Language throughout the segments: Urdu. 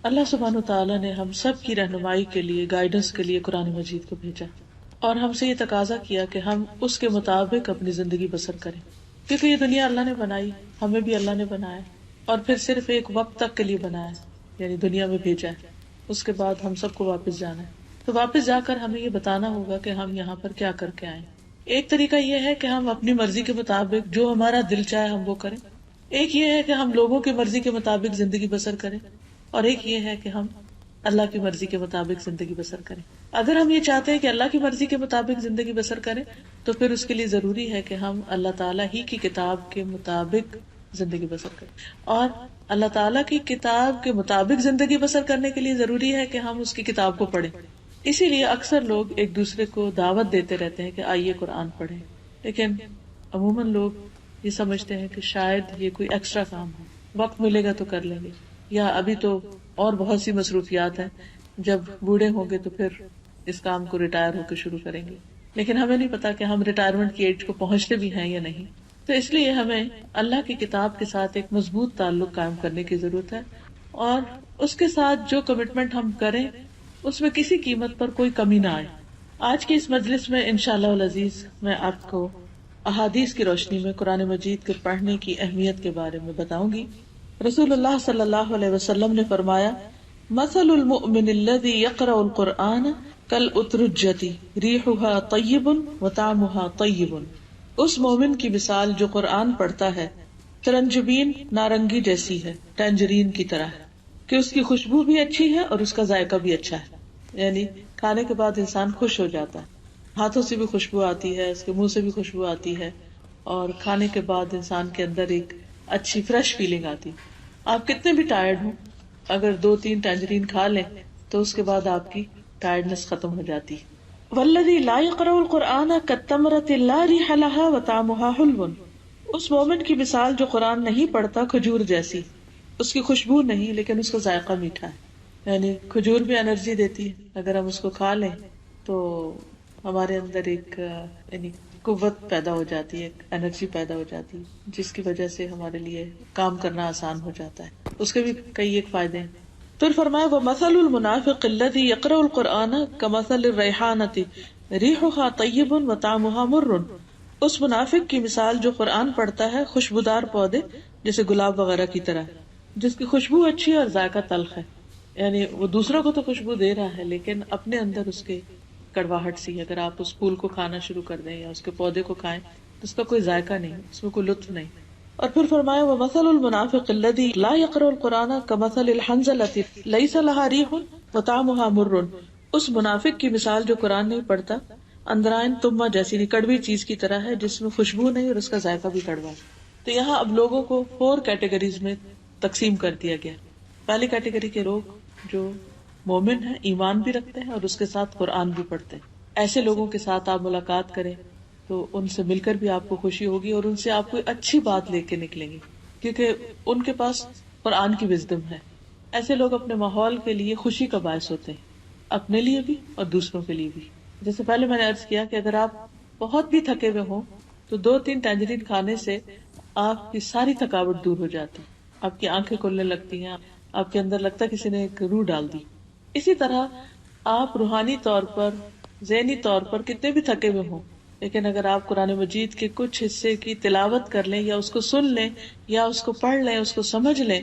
اللہ سبحانہ تعالیٰ نے ہم سب کی رہنمائی کے لیے، گائیڈنس کے لیے قرآن مجید کو بھیجا اور ہم سے یہ تقاضا کیا کہ ہم اس کے مطابق اپنی زندگی بسر کریں، کیونکہ یہ دنیا اللہ نے بنائی، ہمیں بھی اللہ نے بنایا اور پھر صرف ایک وقت تک کے لیے بنایا، یعنی دنیا میں بھیجا ہے، اس کے بعد ہم سب کو واپس جانا ہے۔ تو واپس جا کر ہمیں یہ بتانا ہوگا کہ ہم یہاں پر کیا کر کے آئے۔ ایک طریقہ یہ ہے کہ ہم اپنی مرضی کے مطابق جو ہمارا دل چاہے ہم وہ کریں، ایک یہ ہے کہ ہم لوگوں کی مرضی کے مطابق زندگی بسر کریں، اور ایک یہ ہے کہ ہم اللہ کی مرضی کے مطابق زندگی بسر کریں۔ اگر ہم یہ چاہتے ہیں کہ اللہ کی مرضی کے مطابق زندگی بسر کریں تو پھر اس کے لیے ضروری ہے کہ ہم اللہ تعالیٰ ہی کی کتاب کے مطابق زندگی بسر کریں، اور اللہ تعالیٰ کی کتاب کے مطابق زندگی بسر کرنے کے لیے ضروری ہے کہ ہم اس کی کتاب کو پڑھیں۔ اسی لیے اکثر لوگ ایک دوسرے کو دعوت دیتے رہتے ہیں کہ آئیے قرآن پڑھیں، لیکن عموماً لوگ یہ سمجھتے ہیں کہ شاید یہ کوئی ایکسٹرا کام ہے، وقت ملے گا تو کر لیں گے، یا ابھی تو اور بہت سی مصروفیات ہیں، جب بوڑھے ہوں گے تو پھر اس کام کو ریٹائر ہو کے شروع کریں گے۔ لیکن ہمیں نہیں پتا کہ ہم ریٹائرمنٹ کی ایج کو پہنچتے بھی ہیں یا نہیں، تو اس لیے ہمیں اللہ کی کتاب کے ساتھ ایک مضبوط تعلق قائم کرنے کی ضرورت ہے، اور اس کے ساتھ جو کمٹمنٹ ہم کریں اس میں کسی قیمت پر کوئی کمی نہ آئے۔ آج کی اس مجلس میں انشاءاللہ العزیز میں آپ کو احادیث کی روشنی میں قرآن مجید کے پڑھنے کی اہمیت کے بارے میں بتاؤں گی۔ رسول اللہ صلی اللہ علیہ وسلم نے فرمایا، مثل المؤمن الذي يقرأ القرآن كالأترجة ريحها طيب وطعمها طيب۔ اس مومن کی مثال جو قرآن پڑھتا ہے ترنجبین نارنگی جیسی ہے، ٹینجرین کی طرح ہے، کہ اس کی خوشبو بھی اچھی ہے اور اس کا ذائقہ بھی اچھا ہے، یعنی کھانے کے بعد انسان خوش ہو جاتا ہے، ہاتھوں سے بھی خوشبو آتی ہے، اس کے منہ سے بھی خوشبو آتی ہے، اور کھانے کے بعد انسان کے اندر ایک اچھی فریش فیلنگ آتی۔ آپ کتنے بھی ٹائرڈ ہوں، اگر 2-3 ٹینجرین کھا لیں تو اس کے بعد آپ کی ٹائرڈنس ختم ہو جاتی۔ والذی لا یقرأ القرآن کالتمرۃ لا ریح لها وطعمها حلو۔ اس مومن کی مثال جو قرآن نہیں پڑھتا کھجور جیسی، اس کی خوشبو نہیں لیکن اس کا ذائقہ میٹھا ہے، یعنی کھجور بھی انرجی دیتی ہے، اگر ہم اس کو کھا لیں تو ہمارے اندر ایک یعنی قوت پیدا ہو جاتی ہے، انرجی پیدا ہو جاتی ہے، جس کی وجہ سے ہمارے لیے کام کرنا آسان ہو جاتا ہے، اس کے بھی کئی ایک فائدے ہیں۔ پھر فرمایا وَمَثَلُ الْمُنَافِقِ الَّذِي يَقْرَأُ الْقُرْآنَ كَمَثَلِ الرَّيْحَانَةِ رِيحُهَا طَيِّبٌ وَطَعْمُهَا مُرٌّ۔ اس منافق کی مثال جو قرآن پڑھتا ہے خوشبودار پودے جیسے گلاب وغیرہ کی طرح، جس کی خوشبو اچھی ہے اور ذائقہ تلخ ہے، یعنی وہ دوسروں کو تو خوشبو دے رہا ہے لیکن اپنے اندر اس کے کڑواہٹ سی ہے۔ اگر آپ اس پھول کو کھانا شروع کر دیں یا اس کے پودے کو کھائیں تو اس کا کوئی ذائقہ نہیں، اس میں کوئی لطف نہیں۔ اور پھر فرمایا وَمَثَلُ الْمُنَافِقِ الَّذِي لَا يَقْرَأُ الْقُرْآنَ كَمَثَلِ الْحَنْظَلَةِ لَيْسَ لَهَا رِيحٌ وَطَعْمُهَا مُرٌّ۔ اس منافق کی مثال جو قرآن نہیں پڑھتا اندرائن تمہ جیسی کڑوی چیز کی طرح ہے، جس میں خوشبو نہیں اور اس کا ذائقہ بھی کڑوا ہے۔ تو یہاں اب لوگوں کو 4 کیٹیگریز میں تقسیم کر دیا گیا۔ پہلی کیٹیگری کے لوگ جو مومن ہیں، ایمان بھی رکھتے ہیں اور اس کے ساتھ قرآن بھی پڑھتے ہیں، ایسے لوگوں کے ساتھ آپ ملاقات کریں تو ان سے مل کر بھی آپ کو خوشی ہوگی اور ان سے آپ کو اچھی بات لے کے نکلیں گے، کیونکہ ان کے پاس قرآن کی وزڈم ہے۔ ایسے لوگ اپنے ماحول کے لیے خوشی کا باعث ہوتے ہیں، اپنے لیے بھی اور دوسروں کے لیے بھی۔ جیسے پہلے میں نے عرض کیا کہ اگر آپ بہت بھی تھکے ہوئے ہوں تو 2-3 ٹینجرین کھانے سے آپ کی ساری تھکاوٹ دور ہو جاتی، آپ کی آنکھیں کھلنے لگتی ہیں، آپ کے اندر لگتا ہے کسی نے ایک روح ڈال دی۔ اسی طرح آپ روحانی طور پر، ذہنی طور پر کتنے بھی تھکے ہوئے ہوں، لیکن اگر آپ قرآن مجید کے کچھ حصے کی تلاوت کر لیں یا اس کو سن لیں یا اس کو پڑھ لیں، اس کو سمجھ لیں،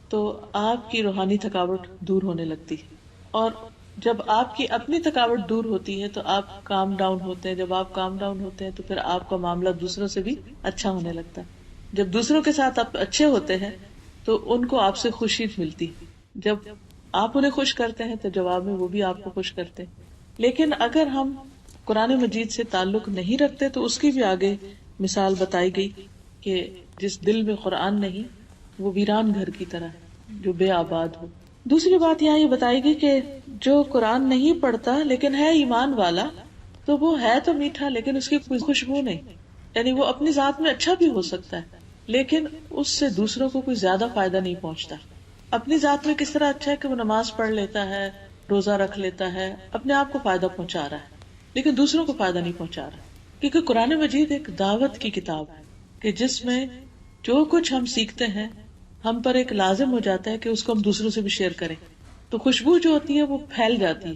تو آپ کی روحانی تھکاوٹ دور ہونے لگتی ہے۔ اور جب آپ کی اپنی تھکاوٹ دور ہوتی ہے تو آپ کام ڈاؤن ہوتے ہیں، جب آپ کام ڈاؤن ہوتے ہیں تو پھر آپ کا معاملہ دوسروں سے بھی اچھا ہونے لگتا ہے۔ جب دوسروں کے ساتھ آپ اچھے ہوتے ہیں تو ان کو آپ سے خوشی ملتی، جب آپ انہیں خوش کرتے ہیں تو جواب میں وہ بھی آپ کو خوش کرتے ہیں۔ لیکن اگر ہم قرآن مجید سے تعلق نہیں رکھتے تو اس کی بھی آگے مثال بتائی گئی کہ جس دل میں قرآن نہیں وہ ویران گھر کی طرح ہے جو بے آباد ہو۔ دوسری بات یہاں یہ بتائی گئی کہ جو قرآن نہیں پڑھتا لیکن ہے ایمان والا تو وہ ہے تو میٹھا لیکن اس کی کوئی خوشبو نہیں، یعنی وہ اپنی ذات میں اچھا بھی ہو سکتا ہے لیکن اس سے دوسروں کو کوئی زیادہ فائدہ نہیں پہنچتا۔ اپنی ذات میں کس طرح اچھا ہے کہ وہ نماز پڑھ لیتا ہے، روزہ رکھ لیتا ہے، اپنے آپ کو فائدہ پہنچا رہا ہے لیکن دوسروں کو فائدہ نہیں پہنچا رہا، کیونکہ قرآن مجید ایک دعوت کی کتاب ہے کہ جس میں جو کچھ ہم سیکھتے ہیں ہم پر ایک لازم ہو جاتا ہے کہ اس کو ہم دوسروں سے بھی شیئر کریں۔ تو خوشبو جو ہوتی ہے وہ پھیل جاتی ہے.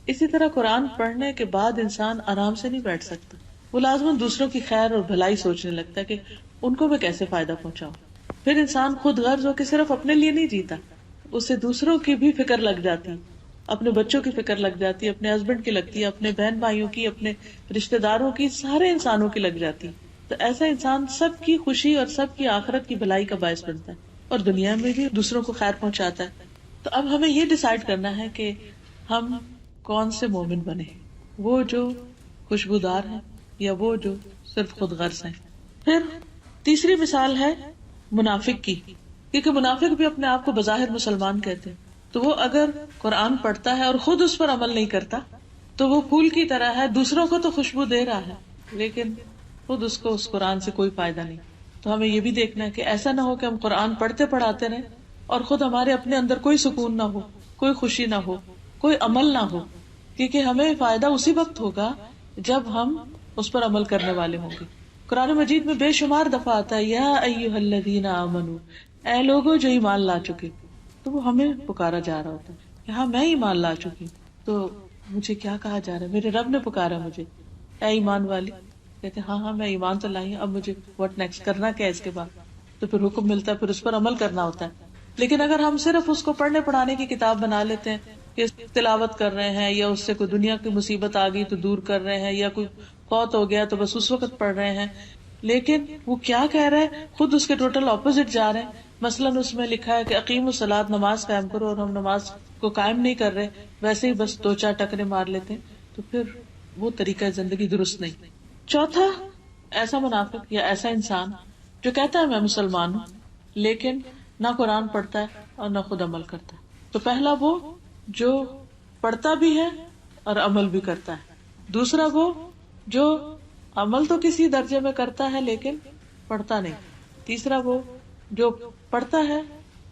اسی طرح قرآن پڑھنے کے بعد انسان آرام سے نہیں بیٹھ سکتا، وہ لازماً دوسروں کی خیر اور بھلائی سوچنے لگتا ہے کہ ان کو میں کیسے فائدہ پہنچاؤں. پھر انسان خود غرض ہو کے صرف اپنے لیے نہیں جیتا، اسے دوسروں کی بھی فکر لگ جاتی، اپنے بچوں کی فکر لگ جاتی ہے، اپنے ہسبینڈ کی لگتی ہے، اپنے بہن بھائیوں کی، اپنے رشتے داروں کی، سارے انسانوں کی لگ جاتی. تو ایسا انسان سب کی خوشی اور سب کی آخرت کی بھلائی کا باعث بنتا ہے اور دنیا میں بھی دوسروں کو خیر پہنچاتا ہے. تو اب ہمیں یہ ڈیسائیڈ کرنا ہے کہ ہم کون سے مومن بنے، وہ جو خوشبودار ہیں یا وہ جو صرف خود غرض ہیں. پھر تیسری مثال ہے منافق کی، کیونکہ منافق بھی اپنے آپ کو بظاہر مسلمان کہتے ہیں، تو وہ اگر قرآن پڑھتا ہے اور خود اس پر عمل نہیں کرتا تو وہ پھول کی طرح ہے، دوسروں کو تو خوشبو دے رہا ہے لیکن خود اس کو اس قرآن سے کوئی فائدہ نہیں. تو ہمیں یہ بھی دیکھنا ہے کہ ایسا نہ ہو کہ ہم قرآن پڑھتے پڑھاتے رہیں اور خود ہمارے اپنے اندر کوئی سکون نہ ہو، کوئی خوشی نہ ہو، کوئی عمل نہ ہو، کیونکہ ہمیں فائدہ اسی وقت ہوگا جب ہم اس پر عمل کرنے والے ہوں گے. قرآن مجید میں بے شمار دفعہ آتا ہے یا ایھا الذین آمنوا، اے لوگو جو ایمان لا چکے. تو وہ ہمیں پکارا جا رہا ہوتا ہے کہ ہاں میں ایمان لا چکی ہوں، تو مجھے کیا کہا جا رہا ہے، میرے رب نے پکارا مجھے، اے ایمان والی. کہتے ہاں ہاں میں ایمان تو لائی ہوں، اب مجھے واٹ نیکسٹ کرنا کیا ہے اس کے بعد. تو پھر حکم ملتا ہے، پھر اس پر عمل کرنا ہوتا ہے. لیکن اگر ہم صرف اس کو پڑھنے پڑھانے کی کتاب بنا لیتے ہیں کہ تلاوت کر رہے ہیں، یا اس سے کوئی دنیا کی مصیبت آ گئی تو دور کر رہے ہیں، یا کوئی فوت ہو گیا تو بس اس وقت پڑھ رہے ہیں، لیکن وہ کیا کہہ رہے ہیں خود اس کے ٹوٹل اپوزٹ جا رہے ہیں. مثلاً اس میں لکھا ہے کہ اقیم الصلاۃ، نماز قائم کرو، اور ہم نماز کو قائم نہیں کر رہے، ویسے ہی بس دو چار ٹکرے مار لیتے ہیں، تو پھر وہ طریقہ زندگی درست نہیں. چوتھا، ایسا منافق یا ایسا انسان جو کہتا ہے میں مسلمان ہوں لیکن نہ قرآن پڑھتا ہے اور نہ خود عمل کرتا ہے. تو پہلا وہ جو پڑھتا بھی ہے اور عمل بھی کرتا ہے. دوسرا وہ جو عمل تو کسی درجے میں کرتا ہے لیکن پڑھتا نہیں. تیسرا وہ جو پڑھتا ہے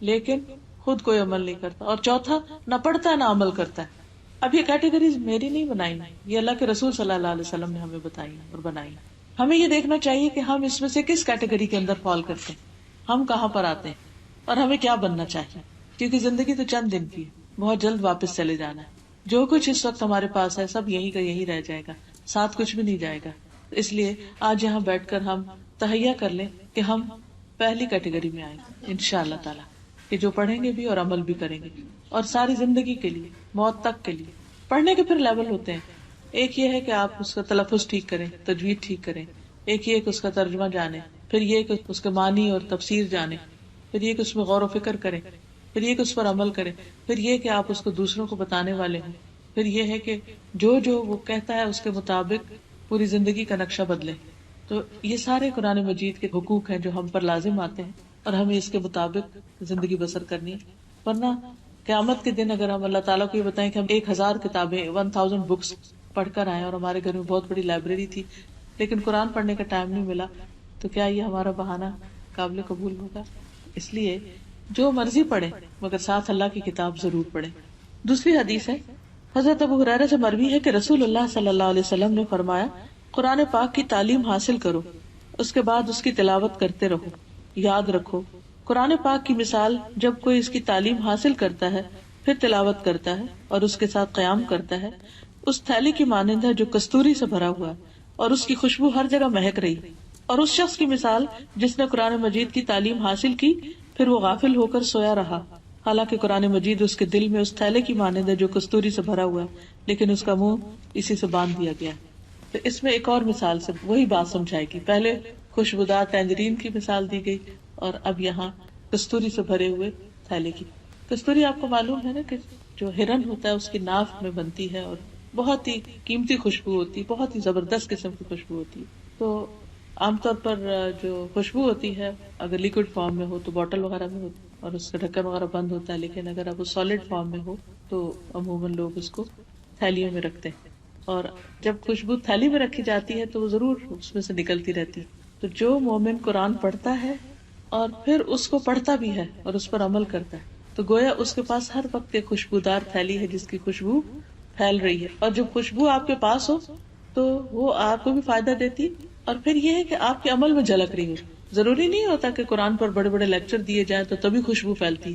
لیکن خود کوئی عمل نہیں کرتا. اور چوتھا نہ پڑھتا ہے نہ عمل کرتا ہے. اب یہ کیٹیگریز میری نہیں بنائی، یہ اللہ کے رسول صلی اللہ علیہ وسلم نے ہمیں بتائی اور بنائی. ہمیں یہ دیکھنا چاہیے کہ ہم اس میں سے کس کیٹیگری کے اندر فال کرتے ہیں، ہم کہاں پر آتے ہیں اور ہمیں کیا بننا چاہیے. کیونکہ زندگی تو چند دن کی ہے، بہت جلد واپس چلے جانا ہے. جو کچھ اس وقت ہمارے پاس ہے سب یہی کا یہی رہ جائے گا، ساتھ کچھ بھی نہیں جائے گا. اس لیے آج یہاں بیٹھ کر ہم تہیہ کر لیں کہ ہم پہلی کیٹیگری میں آئیں گے انشاءاللہ تعالی، کہ جو پڑھیں گے بھی اور عمل بھی کریں گے، اور ساری زندگی کے لیے، موت تک کے لیے. پڑھنے کے پھر لیول ہوتے ہیں. ایک یہ ہے کہ آپ اس کا تلفظ ٹھیک کریں، تجوید ٹھیک کریں. ایک یہ کہ اس کا ترجمہ جانیں، پھر یہ کہ اس کے معنی اور تفسیر جانیں، پھر یہ کہ اس میں غور و فکر کریں، پھر یہ کہ اس پر عمل کریں، پھر یہ کہ آپ اس کو دوسروں کو بتانے والے ہیں، پھر یہ ہے کہ جو وہ کہتا ہے اس کے مطابق پوری زندگی کا نقشہ بدلے. تو یہ سارے قرآن مجید کے حقوق ہیں جو ہم پر لازم آتے ہیں اور ہمیں اس کے مطابق زندگی بسر کرنی ہے. ورنہ قیامت کے دن اگر ہم اللہ تعالیٰ کو یہ بتائیں کہ ہم 1000 کتابیں 1000 بکس پڑھ کر آئے اور ہمارے گھر میں بہت بڑی لائبریری تھی لیکن قرآن پڑھنے کا ٹائم نہیں ملا، تو کیا یہ ہمارا بہانہ قابل قبول ہوگا؟ اس لیے جو مرضی پڑھیں مگر ساتھ اللہ کی کتاب ضرور پڑھیں. دوسری حدیث ہے، حضرت ابو ہریرہ سے مروی ہے کہ رسول اللہ صلی اللہ علیہ وسلم نے فرمایا، قرآن پاک کی تعلیم حاصل کرو، اس کے بعد اس کی تلاوت کرتے رہو. یاد رکھو قرآن پاک کی مثال جب کوئی اس کی تعلیم حاصل کرتا ہے پھر تلاوت کرتا ہے اور اس کے ساتھ قیام کرتا ہے، اس تھیلی کی مانند ہے جو کستوری سے بھرا ہوا ہے اور اس کی خوشبو ہر جگہ مہک رہی. اور اس شخص کی مثال جس نے قرآن مجید کی تعلیم حاصل کی پھر وہ غافل ہو کر سویا رہا، حالانکہ قرآن مجید اس کے دل میں اس تھیلے کی مانند ہے جو کستوری سے بھرا ہوا ہے لیکن اس کا منہ اسی سے باندھ دیا گیا. تو اس میں ایک اور مثال سے وہی بات سمجھائے گی. پہلے خوشبودار ٹینجرین کی مثال دی گئی اور اب یہاں کستوری سے بھرے ہوئے تھیلے کی. کستوری آپ کو معلوم ہے نا کہ جو ہرن ہوتا ہے اس کی ناف میں بنتی ہے اور بہت ہی قیمتی خوشبو ہوتی ہے، بہت ہی زبردست قسم کی خوشبو ہوتی ہے. تو عام طور پر جو خوشبو ہوتی ہے اگر لیکوڈ فارم میں ہو تو بوٹل وغیرہ میں ہوتی ہے اور اس کا ڈھکن وغیرہ بند ہوتا ہے، لیکن اگر اب وہ سالڈ فارم میں ہو تو عموماً لوگ اس کو تھیلیوں میں رکھتے ہیں. اور جب خوشبو تھیلی میں رکھی جاتی ہے تو وہ ضرور اس میں سے نکلتی رہتی. تو جو مومن قرآن پڑھتا ہے اور پھر اس کو پڑھتا بھی ہے اور اس پر عمل کرتا ہے تو گویا اس کے پاس ہر وقت ایک خوشبودار تھیلی ہے جس کی خوشبو پھیل رہی ہے. اور جب خوشبو آپ کے پاس ہو تو وہ آپ کو بھی فائدہ دیتی اور پھر یہ ہے کہ آپ کے عمل میں جھلک رہی ہو. ضروری نہیں ہوتا کہ قرآن پر بڑے بڑے لیکچر دیے جائیں تو تبھی خوشبو پھیلتی.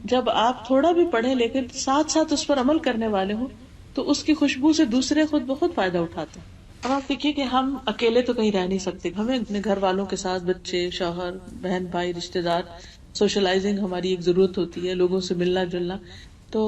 جب آپ تھوڑا بھی پڑھیں لیکن ساتھ ساتھ اس پر عمل کرنے والے ہوں تو اس کی خوشبو سے دوسرے خود بخود فائدہ اٹھاتے ہیں. اب آپ دیکھیے کہ ہم اکیلے تو کہیں رہ نہیں سکتے، ہمیں اپنے گھر والوں کے ساتھ، بچے، شوہر، بہن، بھائی، رشتے دار، سوشلائزنگ ہماری ایک ضرورت ہوتی ہے، لوگوں سے ملنا جلنا. تو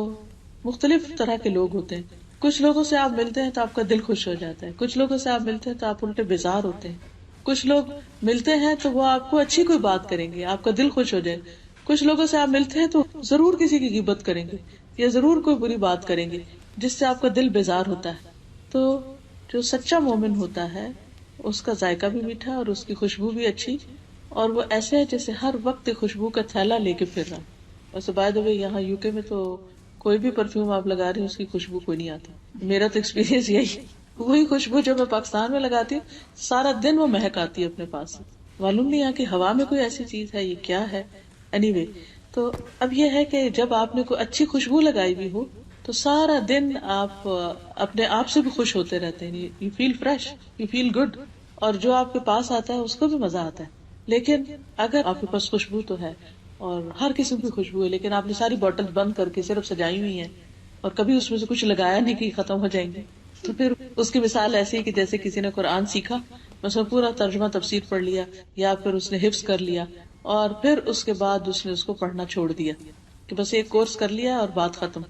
مختلف طرح کے لوگ ہوتے ہیں. کچھ لوگوں سے آپ ملتے ہیں تو آپ کا دل خوش ہو جاتا ہے، کچھ لوگوں سے آپ ملتے ہیں تو آپ الٹے بیزار ہوتے ہیں. کچھ لوگ ملتے ہیں تو وہ آپ کو اچھی کوئی بات کریں گے، آپ کا دل خوش ہو جائے. کچھ لوگوں سے آپ ملتے ہیں تو ضرور کسی کی غیبت کریں گے یا ضرور کوئی بری بات کریں گے جس سے آپ کا دل بیزار ہوتا ہے. تو جو سچا مومن ہوتا ہے اس کا ذائقہ بھی میٹھا اور اس کی خوشبو بھی اچھی، اور وہ ایسے ہے جیسے ہر وقت خوشبو کا تھیلا لے کے پھر رہا. ویسے بائی دا وے یہاں یو کے میں تو کوئی بھی پرفیوم آپ لگا رہے ہیں اس کی خوشبو کوئی نہیں آتی. میرا تو ایکسپیرینس یہی، وہی خوشبو جو میں پاکستان میں لگاتی ہوں سارا دن وہ مہک آتی ہے اپنے پاس. معلوم نہیں کہ ہوا میں کوئی ایسی چیز ہے، یہ کیا ہے. اینی وے تو اب یہ ہے کہ جب آپ نے کوئی اچھی خوشبو لگائی ہوئی ہو تو سارا دن آپ اپنے آپ سے بھی خوش ہوتے رہتے ہیں. You feel fresh, you feel good, اور جو آپ کے پاس آتا ہے اس کو بھی مزہ آتا ہے. لیکن اگر آپ کے پاس خوشبو تو ہے اور ہر قسم کی خوشبو ہے لیکن آپ نے ساری بوٹل بند کر کے صرف سجائی ہوئی ہیں اور کبھی اس میں سے کچھ لگایا نہیں کہ ختم ہو جائیں گے، تو پھر اس کی مثال ایسی ہے کہ جیسے کسی نے قرآن سیکھا، مثلا پورا ترجمہ تفسیر پڑھ لیا یا پھر اس نے حفظ کر لیا اور پھر اس کے بعد اس نے اس کو پڑھنا چھوڑ دیا کہ بس ایک کورس کر لیا اور بات ختم،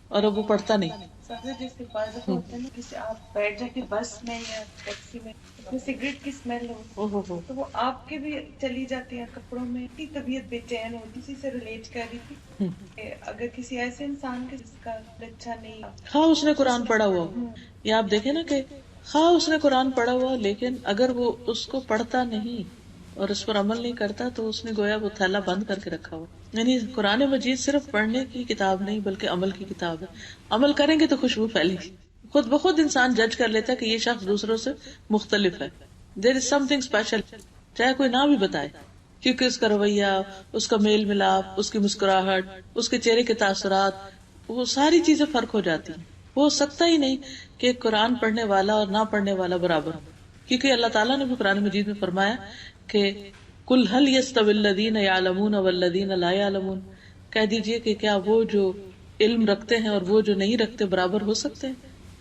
اور اب وہ پڑھتا نہیں. سبزی جیسے بعض دفعہ ہوتا ہے نا، جیسے آپ بیٹھ جاتے بس میں یا ٹیکسی میں، سگریٹ کی اسمیل ہو تو وہ آپ کے بھی چلی جاتی ہے کپڑوں میں، کی طبیعت بے چین ہوتی. اسی سے ریلیٹ کر رہی تھی کہ اگر کسی ایسے انسان کے جس کا اچھا نہیں، ہاں اس نے قرآن پڑھا ہوا ہو، یا آپ دیکھیں نا کہ ہاں اس نے قرآن پڑھا ہوا لیکن اگر وہ اس کو پڑھتا نہیں اور اس پر عمل نہیں کرتا تو اس نے گویا وہ تھیلا بند کر کے رکھا ہوا. یعنی قرآن مجید صرف پڑھنے کی کتاب نہیں بلکہ عمل کی کتاب ہے. عمل کریں گے تو خوشبو پھیلے گی، خود بخود انسان جج کر لیتا ہے کہ یہ شخص دوسروں سے مختلف ہے. دیر از سم تھنگ اسپیشل، چاہے کوئی نہ بھی بتائے، کیونکہ اس کا رویہ، اس کا میل ملاپ، اس کی مسکراہٹ، اس کے چہرے کے تاثرات، وہ ساری چیزیں فرق ہو جاتی ہیں. ہو سکتا ہی نہیں کہ قرآن پڑھنے والا اور نہ پڑھنے والا برابر ہو، کیونکہ اللہ تعالیٰ نے بھی قرآن مجید میں فرمایا کہ قل هل يستوي الذين يعلمون والذين لا يعلمون، کہہ دیجئے کہ کیا وہ جو علم رکھتے ہیں اور وہ جو نہیں رکھتے برابر ہو سکتے ہیں؟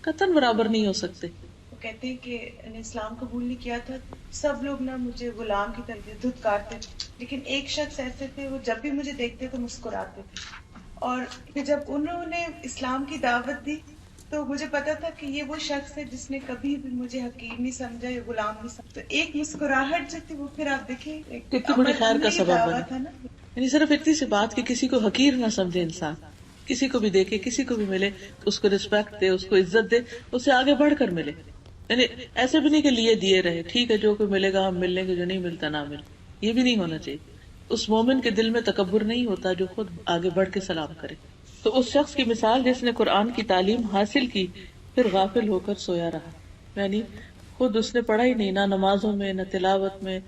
قطعاً برابر نہیں ہو سکتے. وہ کہتے ہیں کہ اسلام قبول نہیں کیا تھا، سب لوگ نا مجھے غلام کی طرح دھتکارتے تھے، لیکن ایک شخص ایسے تھے وہ جب بھی مجھے دیکھتے تو مسکراتے تھے. اور جب انہوں نے اسلام کی دعوت دی تو مجھے پتا تھا کہ یہ وہ شخص ہے جس نے کبھی بھی مجھے حقیر نہیں سمجھا یا غلام نہیں سمجھا. تو ایک مسکراہٹ جو تھی وہ پھر آپ دیکھیں کتنی بڑی خیر کا سبب بنے. تھا نا. یعنی صرف اتنی سی بات کہ کسی کو حقیر نہ سمجھے انسان، کسی کو بھی دیکھے، کسی کو بھی ملے اس کو رسپیکٹ دے، اس کو عزت دے، اس سے آگے بڑھ کر ملے. یعنی ایسے بھی نہیں کہ لیے دیے رہے، ٹھیک ہے جو کوئی ملے گا ہم مل لیں گے، جو نہیں ملتا نہ ملے، یہ بھی نہیں ہونا چاہیے. اس مومن کے دل میں تکبر نہیں ہوتا جو خود آگے بڑھ کے سلام کرے. تو اس شخص کی مثال جس نے قرآن کی تعلیم حاصل کی پھر غافل ہو کر سویا رہا. یعنی خود اس نے پڑھا ہی نہیں، نہ نمازوں میں نہ تلاوت میں،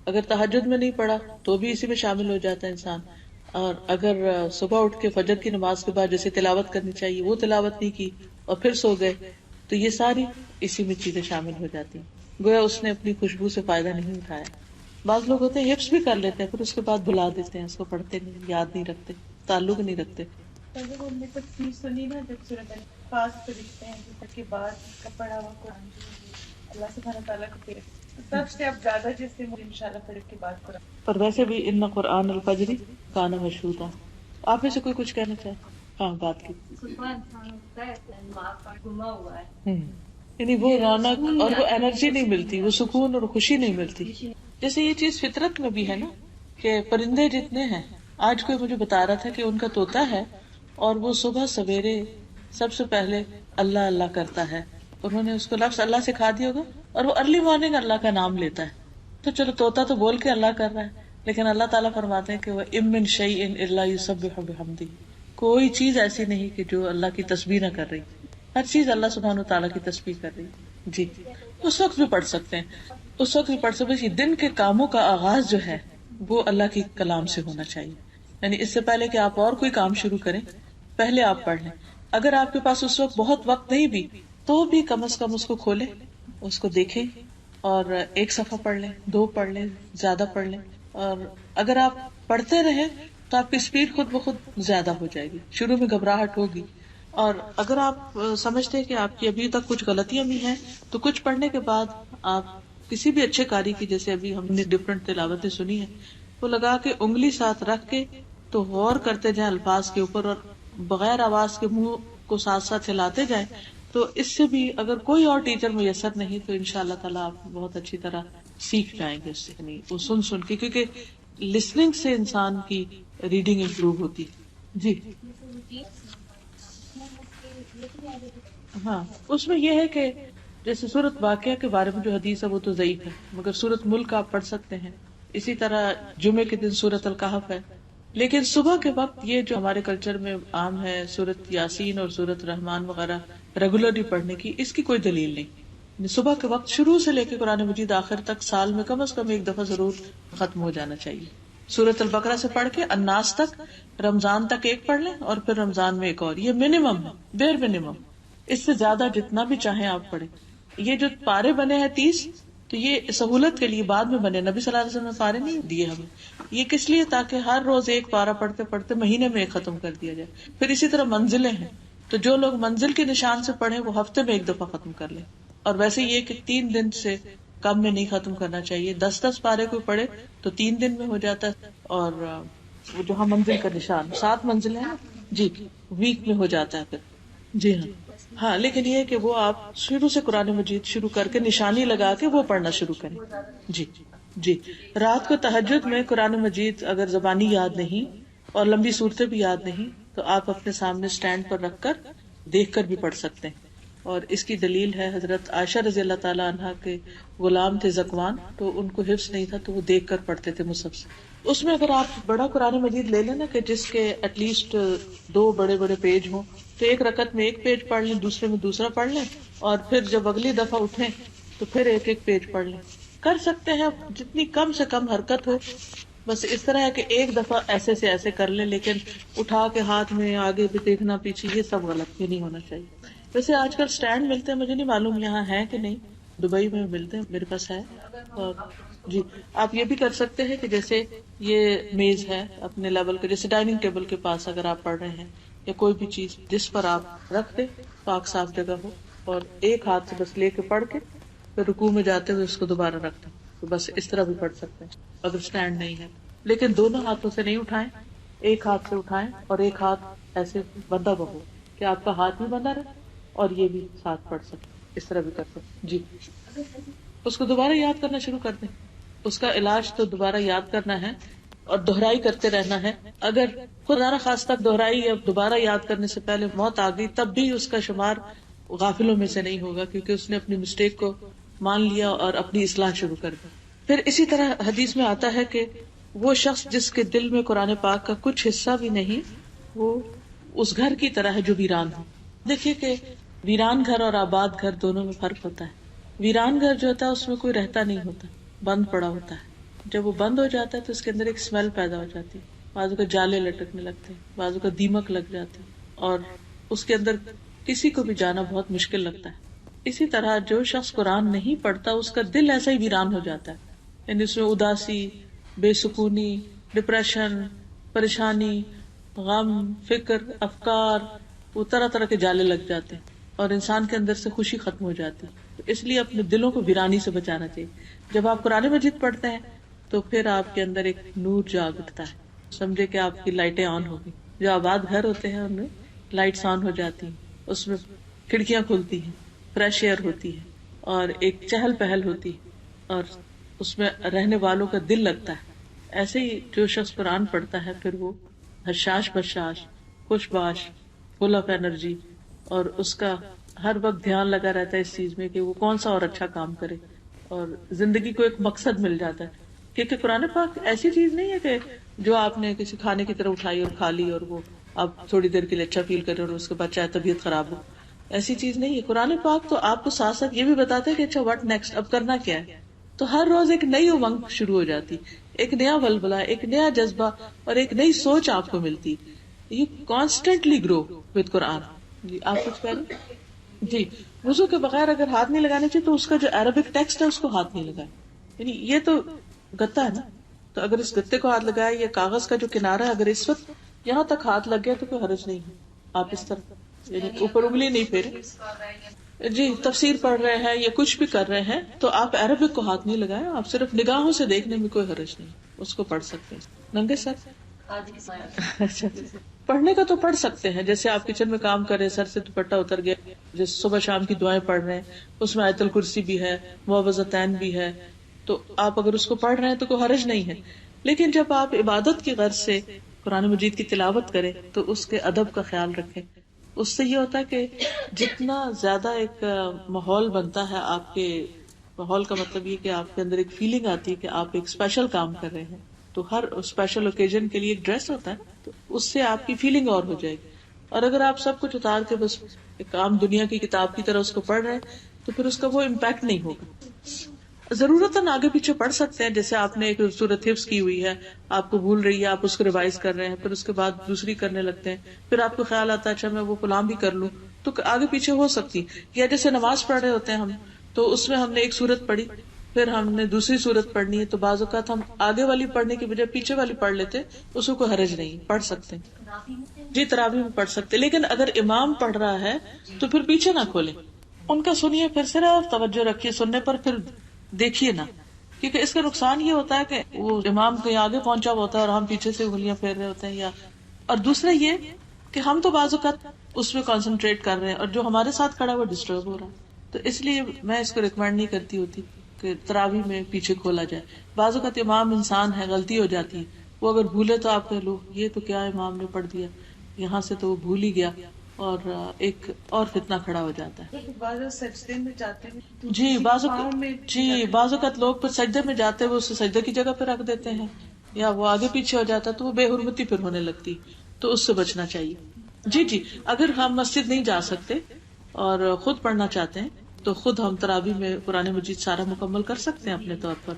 اگر تہجد میں نہیں پڑھا تو بھی اسی میں شامل ہو جاتا ہے انسان، اور اگر صبح اٹھ کے فجر کی نماز کے بعد جیسے تلاوت کرنی چاہیے وہ تلاوت نہیں کی اور پھر سو گئے تو یہ ساری اسی میں چیزیں شامل ہو جاتی ہیں. گویا اس نے اپنی خوشبو سے فائدہ نہیں اٹھایا. بعض لوگ ہوتے ہیں حفظ بھی کر لیتے ہیں پھر اس کے بعد بھلا دیتے ہیں، اس کو پڑھتے نہیں، یاد نہیں رکھتے، تعلق نہیں رکھتے. جب ہم نے تفسیر سنی نا، جب سورۃ الانفال پہ لکھتے ہیں کہ کے بعد کا پڑھا ہوا قرآن اللہ سبحانہ تعالیٰ کو دے، سب سے اب زیادہ جس سے مجھے انشاءاللہ پڑھ کے بعد قرآن. پر ویسے بھی ان قرآن الفجر کان مشہودا. آپ میں سے کوئی کچھ کہنا چاہے؟ ہاں بات کی. یعنی وہ رونق اور وہ انرجی نہیں ملتی، وہ سکون اور خوشی نہیں ملتی. جیسے یہ چیز فطرت میں بھی ہے نا کہ پرندے جتنے ہیں، آج کوئی مجھے بتا رہا تھا کہ ان کا طوطا ہے اور وہ صبح سویرے سب سے پہلے اللہ اللہ کرتا ہے. انہوں نے اس کو لفظ اللہ سکھا دیا ہوگا اور وہ ارلی مارننگ اللہ کا نام لیتا ہے. تو چلو طوطا تو بول کے اللہ کر رہا ہے، لیکن اللہ تعالیٰ فرماتے ہیں کہ وہ ام من شیء الا یسبح بحمدہ، کوئی چیز ایسی نہیں کہ جو اللہ کی تسبیح نہ کر رہی، ہر چیز اللہ سبحانہ تعالیٰ کی تسبیح کر رہی. جی اس وقت بھی پڑھ سکتے ہیں، اس وقت بھی پڑھ سکتے ہیں. دن کے کاموں کا آغاز جو ہے وہ اللہ کی کلام سے ہونا چاہیے. یعنی اس سے پہلے کہ آپ اور کوئی کام شروع کریں پہلے آپ پڑھ لیں. اگر آپ کے پاس اس وقت بہت وقت نہیں بھی تو بھی کم از کم اس کو کھولیں، اس کو دیکھیں اور ایک صفحہ پڑھ لیں، 2 پڑھ لیں، زیادہ پڑھ لیں. اور اگر آپ پڑھتے رہیں تو آپ کی اسپیڈ خود بخود زیادہ ہو جائے گی. شروع میں گھبراہٹ ہوگی، اور اگر آپ سمجھتے ہیں کہ آپ کی ابھی تک کچھ غلطیاں بھی ہیں تو کچھ پڑھنے کے بعد آپ کسی بھی اچھے قاری کی، جیسے ابھی ہم نے ڈفرینٹ تلاوتیں سنی ہیں، وہ لگا کے انگلی ساتھ رکھ کے تو غور کرتے جائیں الفاظ کے اوپر، اور بغیر آواز کے منہ کو ساتھ ساتھ ہلاتے جائیں. تو اس سے بھی اگر کوئی اور ٹیچر میسر نہیں تو انشاءاللہ تعالیٰ آپ بہت اچھی طرح سیکھ جائیں گے اس سے. یعنی وہ سن کے، کیونکہ لسننگ سے انسان کی ریڈنگ امپروو ہوتی. جی ہاں، اس میں یہ ہے کہ جیسے سورت واقعہ کے بارے میں جو حدیث ہے وہ تو ضعیف ہے، مگر سورت ملک آپ پڑھ سکتے ہیں. اسی طرح جمعے کے دن سورت الکہف ہے. لیکن صبح کے وقت یہ جو ہمارے کلچر میں عام ہے، سورت یاسین اور سورت رحمان وغیرہ ریگولرلی پڑھنے کی، اس کی کوئی دلیل نہیں. صبح کے وقت شروع سے لے کے قرآن مجید آخر تک سال میں کم از کم ایک دفعہ ضرور ختم ہو جانا چاہیے. سورت البقرہ سے پڑھ کے الناس تک، رمضان تک ایک پڑھ لیں اور پھر رمضان میں ایک اور. یہ منیمم ہے، بیر منیمم. اس سے زیادہ جتنا بھی چاہیں آپ پڑھیں. یہ جو پارے بنے ہیں 30، تو یہ سہولت کے لیے بعد میں بنے. نبی صلی اللہ علیہ وسلم نے پارے نہیں دیے ہمیں. یہ کس لیے؟ تاکہ ہر روز ایک پارا پڑھتے پڑھتے مہینے میں ایک ختم کر دیا جائے. پھر اسی طرح منزلیں ہیں، تو جو لوگ منزل کے نشان سے پڑھیں وہ ہفتے میں ایک دفعہ ختم کر لیں. اور ویسے یہ کہ 3 دن سے کم میں نہیں ختم کرنا چاہیے. 10 پارے کوئی پڑھے تو 3 دن میں ہو جاتا ہے. اور وہ جو ہم منزل کا نشان 7 منزلیں ہیں جی، ویک میں ہو جاتا ہے پھر. جی ہاں، لیکن یہ کہ وہ آپ شروع سے قرآن مجید شروع کر کے نشانی لگا کے وہ پڑھنا شروع کریں. جی جی. رات کو تہجد میں قرآن مجید اگر زبانی یاد نہیں اور لمبی صورتیں بھی یاد نہیں تو آپ اپنے سامنے سٹینڈ پر رکھ کر دیکھ کر بھی پڑھ سکتے ہیں. اور اس کی دلیل ہے حضرت عائشہ رضی اللہ تعالیٰ عنہا کے غلام تھے زکوان، تو ان کو حفظ نہیں تھا تو وہ دیکھ کر پڑھتے تھے مصحف سے. اس میں اگر آپ بڑا قرآن مجید لے لیں نا، کہ جس کے ایٹ لیسٹ 2 بڑے بڑے پیج ہوں، تو ایک رکعت میں ایک پیج پڑھ لیں، دوسرے میں دوسرا پڑھ لیں، اور پھر جب اگلی دفعہ اٹھیں تو پھر ایک ایک پیج پڑھ لیں. کر سکتے ہیں جتنی کم سے کم حرکت ہو. بس اس طرح ہے کہ ایک دفعہ ایسے سے ایسے کر لیں، لیکن اٹھا کے ہاتھ میں آگے بھی دیکھنا پیچھے، یہ سب غلط، یہ نہیں ہونا چاہیے. ویسے آج کل سٹینڈ ملتے ہیں، مجھے نہیں معلوم یہاں ہے کہ نہیں، دبئی میں ملتے ہیں، میرے پاس ہے. اور جی آپ یہ بھی کر سکتے ہیں کہ جیسے یہ میز ہے اپنے لیول کے، جیسے ڈائننگ ٹیبل کے پاس اگر آپ پڑھ رہے ہیں یا کوئی بھی چیز جس پر آپ رکھ دیں، پاک صاف جگہ ہو، اور ایک ہاتھ سے بس لے کے پڑھ کے پھر رکوع میں جاتے ہوئے اس کو دوبارہ رکھ دیں. تو بس اس طرح بھی پڑھ سکتے ہیں اگر سٹینڈ نہیں ہے. لیکن دونوں ہاتھوں سے نہیں اٹھائیں، ایک ہاتھ سے اٹھائیں اور ایک ہاتھ ایسے بندھا ہو کہ آپ کا ہاتھ بھی بندھا رہے اور یہ بھی ساتھ پڑھ سکتے. اس طرح بھی کر سکتے. جی اس کو دوبارہ یاد کرنا شروع کر دیں. اس کا علاج تو دوبارہ یاد کرنا ہے اور دہرائی کرتے رہنا ہے. اگر خدا نخواستہ تک دہرائی یا دوبارہ یاد کرنے سے پہلے موت آ گئی تب بھی اس کا شمار غافلوں میں سے نہیں ہوگا، کیونکہ اس نے اپنی مسٹیک کو مان لیا اور اپنی اصلاح شروع کر دی. پھر اسی طرح حدیث میں آتا ہے کہ وہ شخص جس کے دل میں قرآن پاک کا کچھ حصہ بھی نہیں، وہ اس گھر کی طرح ہے جو ویران ہو. دیکھیے کہ ویران گھر اور آباد گھر دونوں میں فرق ہوتا ہے. ویران گھر جو ہوتا ہے اس میں کوئی رہتا نہیں ہوتا، بند پڑا ہوتا ہے. جب وہ بند ہو جاتا ہے تو اس کے اندر ایک اسمیل پیدا ہو جاتی ہے، بازو کا جالے لٹکنے لگتے ہیں، بازو کا دیمک لگ جاتی ہے، اور اس کے اندر کسی کو بھی جانا بہت مشکل لگتا ہے. اسی طرح جو شخص قرآن نہیں پڑھتا اس کا دل ایسا ہی ویران ہو جاتا ہے. یعنی اس میں اداسی، بے سکونی، ڈپریشن، پریشانی، غم، فکر، افکار، وہ طرح طرح کے جالے لگ جاتے ہیں اور انسان کے اندر سے خوشی ختم ہو جاتی. اس لیے اپنے دلوں کو ویرانی سے بچانا چاہیے. جب آپ قرآن مجید پڑھتے ہیں تو پھر آپ کے اندر ایک نور جاگ اٹھتا ہے، سمجھے کہ آپ کی لائٹیں آن ہوگی. جو آباد گھر ہوتے ہیں ان میں لائٹس آن ہو جاتی ہیں، اس میں کھڑکیاں کھلتی ہیں، فریش ایئر ہوتی ہے اور ایک چہل پہل ہوتی ہے اور اس میں رہنے والوں کا دل لگتا ہے. ایسے ہی جو شخص قرآن پڑھتا ہے پھر وہ حشاش بشاش، خوش باش، فل آف انرجی، اور اس کا ہر وقت دھیان لگا رہتا ہے اس چیز میں کہ وہ کون سا اور اچھا کام کرے، اور زندگی کو ایک مقصد مل جاتا ہے. کیونکہ قرآن پاک ایسی چیز نہیں ہے کہ جو آپ نے کسی کھانے کی طرح اٹھائی اور کھا لی اور وہ آپ تھوڑی دیر کے لیے اچھا فیل کریں اور اس کے بعد چاہے طبیعت خراب ہو. ایسی چیز نہیں ہے. قرآن پاک تو آپ کو ساتھ ساتھ یہ بھی بتاتا ہے کہ اچھا واٹ نیکسٹ، اب کرنا کیا ہے. تو ہر روز ایک نئی امنگ شروع ہو جاتی، ایک نیا ولولہ، ایک نیا جذبہ اور ایک نئی سوچ آپ کو ملتی. یو کانسٹینٹلی گرو وتھ قرآن. جی آپ کچھ کہہ رہے ہیں؟ جی وضو کے بغیر اگر ہاتھ نہیں لگانے چاہیے تو اس کا جو عربک ٹیکسٹ ہے اس کو ہاتھ نہیں لگائے. یعنی یہ تو گتا ہے نا، تو اگر اس گتے کو ہاتھ لگایا یا کاغذ کا جو کنارہ ہے اگر اس وقت یہاں تک ہاتھ لگ گیا تو کوئی حرج نہیں ہے. آپ اس طرح یعنی اوپر انگلی نہیں پھیرے. جی تفسیر پڑھ رہے ہیں یا کچھ بھی کر رہے ہیں تو آپ عربک کو ہاتھ نہیں لگائیں, آپ صرف نگاہوں سے دیکھنے میں کوئی حرج نہیں, اس کو پڑھ سکتے ہیں. ننگے سر اچھا پڑھنے کا تو پڑھ سکتے ہیں, جیسے آپ کچن میں کام کر رہے ہیں, سر سے دوپٹہ اتر گیا, جیسے صبح شام کی دعائیں پڑھ رہے ہیں, اس میں آیت الکرسی بھی ہے, معوذتین بھی ہے, تو آپ اگر اس کو پڑھ رہے ہیں تو کوئی حرج نہیں ہے. لیکن جب آپ عبادت کی غرض سے قرآن مجید کی تلاوت کریں تو اس کے ادب کا خیال رکھیں. اس سے یہ ہوتا ہے کہ جتنا زیادہ ایک ماحول بنتا ہے, آپ کے ماحول کا مطلب یہ کہ آپ کے اندر ایک فیلنگ آتی ہے کہ آپ ایک اسپیشل کام کر رہے ہیں, تو ہر اسپیشل اوکیزن کے لیے ایک ڈریس ہوتا ہے, تو اس سے آپ کی فیلنگ اور ہو جائے گی. اور اگر آپ سب کچھ اتار کے بس ایک عام دنیا کی کتاب کی طرح اس کو پڑھ رہے ہیں تو پھر اس کا وہ امپیکٹ نہیں ہوگا. ضرورتاً آگے پیچھے پڑھ سکتے ہیں, جیسے آپ نے ایک سورت حفظ کی ہوئی ہے, آپ کو بھول رہی ہے, آپ اس کو ریوائز کر رہے ہیں, پھر اس کے بعد دوسری کرنے لگتے ہیں, پھر آپ کو خیال آتا ہے اچھا میں وہ فلاں بھی کر لوں, تو آگے پیچھے ہو سکتی. یا جیسے نماز پڑھ رہے ہوتے ہیں ہم, تو اس میں ہم نے ایک سورت پڑھی, پھر ہم نے دوسری سورت پڑھنی ہے, تو بعض اوقات ہم آگے والی پڑھنے کی بجائے پیچھے والی پڑھ لیتے, اس کو کوئی حرج نہیں, پڑھ سکتے ہیں. جی تراویح میں پڑھ سکتے, لیکن اگر امام پڑھ رہا ہے تو پھر پیچھے نہ کھولے, ان کا سنیے, پھر صرف توجہ رکھیے سننے پر, پھر دیکھیے نا, کیونکہ اس کا نقصان یہ ہوتا ہے کہ وہ امام کہیں آگے پہنچا ہوتا ہے اور ہم پیچھے سے انگلیاں پھیر رہے ہوتے ہیں. یا اور دوسرا یہ کہ ہم تو بعض اوقات اس میں کانسنٹریٹ کر رہے ہیں اور جو ہمارے ساتھ کھڑا ہے وہ ڈسٹرب ہو رہا ہے, تو اس لیے میں اس کو ریکمینڈ نہیں کرتی ہوتی کہ تراویح میں پیچھے کھولا جائے. بعض اوقات امام انسان ہے, غلطی ہو جاتی ہے, وہ اگر بھولے تو آپ کہہ لو یہ تو کیا امام نے پڑھ دیا, یہاں سے تو وہ بھول ہی گیا, اور ایک اور فتنہ کھڑا ہو جاتا ہے. سجدے میں جاتے ہیں جی بعض اوقات لوگ پھر سجدے میں جاتے ہیں وہ اسے سجدے کی جگہ پہ رکھ دیتے ہیں, یا وہ آگے پیچھے ہو جاتا ہے, تو وہ بے حرمتی پھر ہونے لگتی, تو اس سے بچنا چاہیے. جی اگر ہم مسجد نہیں جا سکتے اور خود پڑھنا چاہتے ہیں تو خود ہم تراویح میں قرآن مجید سارا مکمل کر سکتے ہیں, اپنے طور پر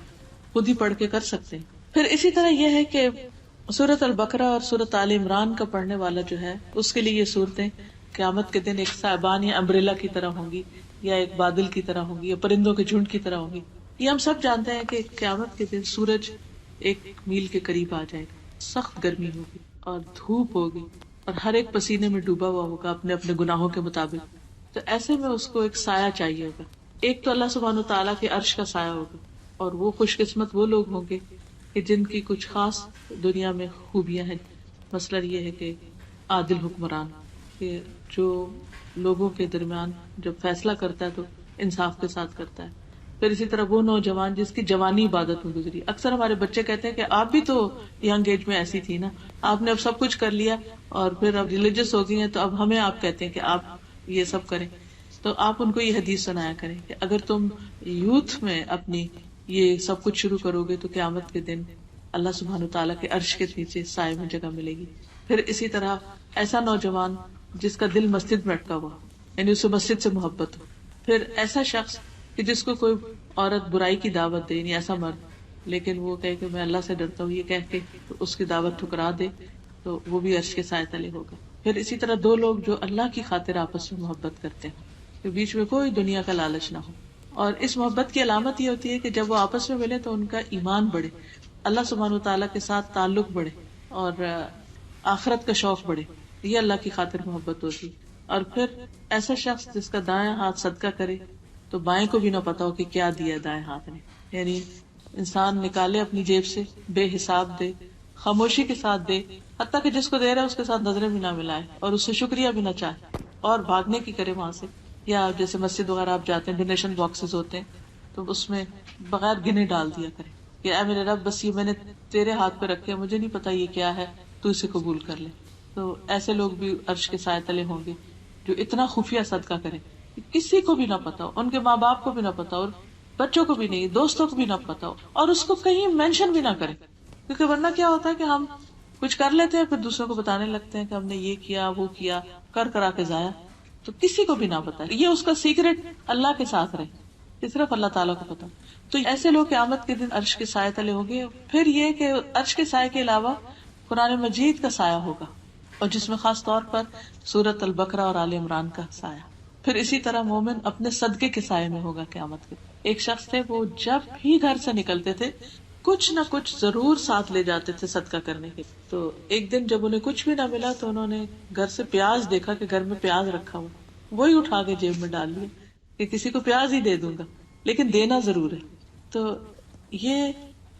خود ہی پڑھ کے کر سکتے ہیں. پھر اسی طرح یہ ہے کہ سورۃ البقرہ اور سورۃ آل عمران کا پڑھنے والا جو ہے اس کے لیے یہ صورتیں قیامت کے دن ایک صاحبان یا امبریلا کی طرح ہوں گی, یا ایک بادل کی طرح ہوں گی, یا پرندوں کے جھنڈ کی طرح ہوں گی. یہ ہم سب جانتے ہیں کہ قیامت کے دن سورج 1 میل کے قریب آ جائے گا, سخت گرمی ہوگی اور دھوپ ہوگی, اور ہر ایک پسینے میں ڈوبا ہوا ہوگا اپنے اپنے گناہوں کے مطابق. تو ایسے میں اس کو ایک سایہ چاہیے ہوگا. ایک تو اللہ سبحانہ تعالیٰ کے عرش کا سایہ ہوگا, اور وہ خوش قسمت وہ لوگ ہوں گے کہ جن کی کچھ خاص دنیا میں خوبیاں ہیں. مسئلہ یہ ہے کہ عادل حکمران, کہ جو لوگوں کے درمیان جب فیصلہ کرتا ہے تو انصاف کے ساتھ کرتا ہے. پھر اسی طرح وہ نوجوان جس کی جوانی عبادت میں گزری. اکثر ہمارے بچے کہتے ہیں کہ آپ بھی تو ینگ ایج میں ایسی تھی نا, آپ نے اب سب کچھ کر لیا اور پھر اب ریلیجس ہو گئی ہیں, تو اب ہمیں آپ کہتے ہیں کہ آپ یہ سب کریں. تو آپ ان کو یہ حدیث سنایا کریں کہ اگر تم یوتھ میں اپنی یہ سب کچھ شروع کرو گے تو قیامت کے دن اللہ سبحانہ تعالیٰ کے عرش کے نیچے سائے میں جگہ ملے گی. پھر اسی طرح ایسا نوجوان جس کا دل مسجد میں اٹکا ہوا, یعنی اسے مسجد سے محبت ہو. پھر ایسا شخص کہ جس کو کوئی عورت برائی کی دعوت دے, یعنی ایسا مرد, لیکن وہ کہے کہ میں اللہ سے ڈرتا ہوں, یہ کہہ کے اس کی دعوت ٹھکرا دے, تو وہ بھی عرش کے سائے تلے ہوگا. پھر اسی طرح 2 لوگ جو اللہ کی خاطر آپس میں محبت کرتے ہیں, کہ بیچ میں کوئی دنیا کا لالچ نہ ہو. اور اس محبت کی علامت یہ ہوتی ہے کہ جب وہ آپس میں ملے تو ان کا ایمان بڑھے, اللہ سبحانہ تعالیٰ کے ساتھ تعلق بڑھے, اور آخرت کا شوق بڑھے. یہ اللہ کی خاطر محبت ہوتی. اور پھر ایسا شخص جس کا دائیں ہاتھ صدقہ کرے تو بائیں کو بھی نہ پتا ہو کہ کیا دیا دائیں ہاتھ نے. یعنی انسان نکالے اپنی جیب سے, بے حساب دے, خاموشی کے ساتھ دے, حتیٰ کہ جس کو دے رہا ہے اس کے ساتھ نظریں بھی نہ ملائے, اور اس سے شکریہ بھی نہ چاہے, اور بھاگنے کی کرے وہاں سے. یا جیسے مسجد وغیرہ آپ جاتے ہیں, ڈونیشن باکسز ہوتے ہیں, تو اس میں بغیر گنے ڈال دیا کرے کہ اے میرے رب بس یہ میں نے تیرے ہاتھ پہ رکھے, مجھے نہیں پتا یہ کیا ہے, تو اسے قبول کر لے. تو ایسے لوگ بھی عرش کے سائے تلے ہوں گے جو اتنا خفیہ صدقہ کریں, کسی کو بھی نہ پتا ہو, ان کے ماں باپ کو بھی نہ پتا ہو, اور بچوں کو بھی نہیں, دوستوں کو بھی نہ پتا ہو, اور اس کو کہیں مینشن بھی نہ کرے. کیونکہ ورنہ کیا ہوتا ہے کہ ہم کچھ کر لیتے ہیں, پھر دوسروں کو بتانے لگتے ہیں کہ ہم نے یہ کیا وہ کیا, کر کرا کے ضائع. تو کسی کو بھی نہ پتا, یہ اس کا سیکرٹ اللہ کے ساتھ رہے, یہ صرف اللہ تعالیٰ کو پتا. تو ایسے لوگ قیامت کے دن عرش کے سائے تلے ہوں گے. پھر یہ کہ عرش کے سائے کے علاوہ قرآن مجید کا سایہ ہوگا, اور جس میں خاص طور پر سورۃ البقرہ اور آل عمران کا سایہ. پھر اسی طرح مومن اپنے صدقے کے سائے میں ہوگا قیامت کے. ایک شخص تھے, وہ جب بھی گھر سے نکلتے تھے کچھ نہ کچھ ضرور ساتھ لے جاتے تھے صدقہ کرنے کے. تو ایک دن جب انہیں کچھ بھی نہ ملا تو انہوں نے گھر سے پیاز دیکھا کہ گھر میں پیاز رکھا ہوا, وہی اٹھا کے جیب میں ڈال لیا کہ کسی کو پیاز ہی دے دوں گا, لیکن دینا ضرور ہے. تو یہ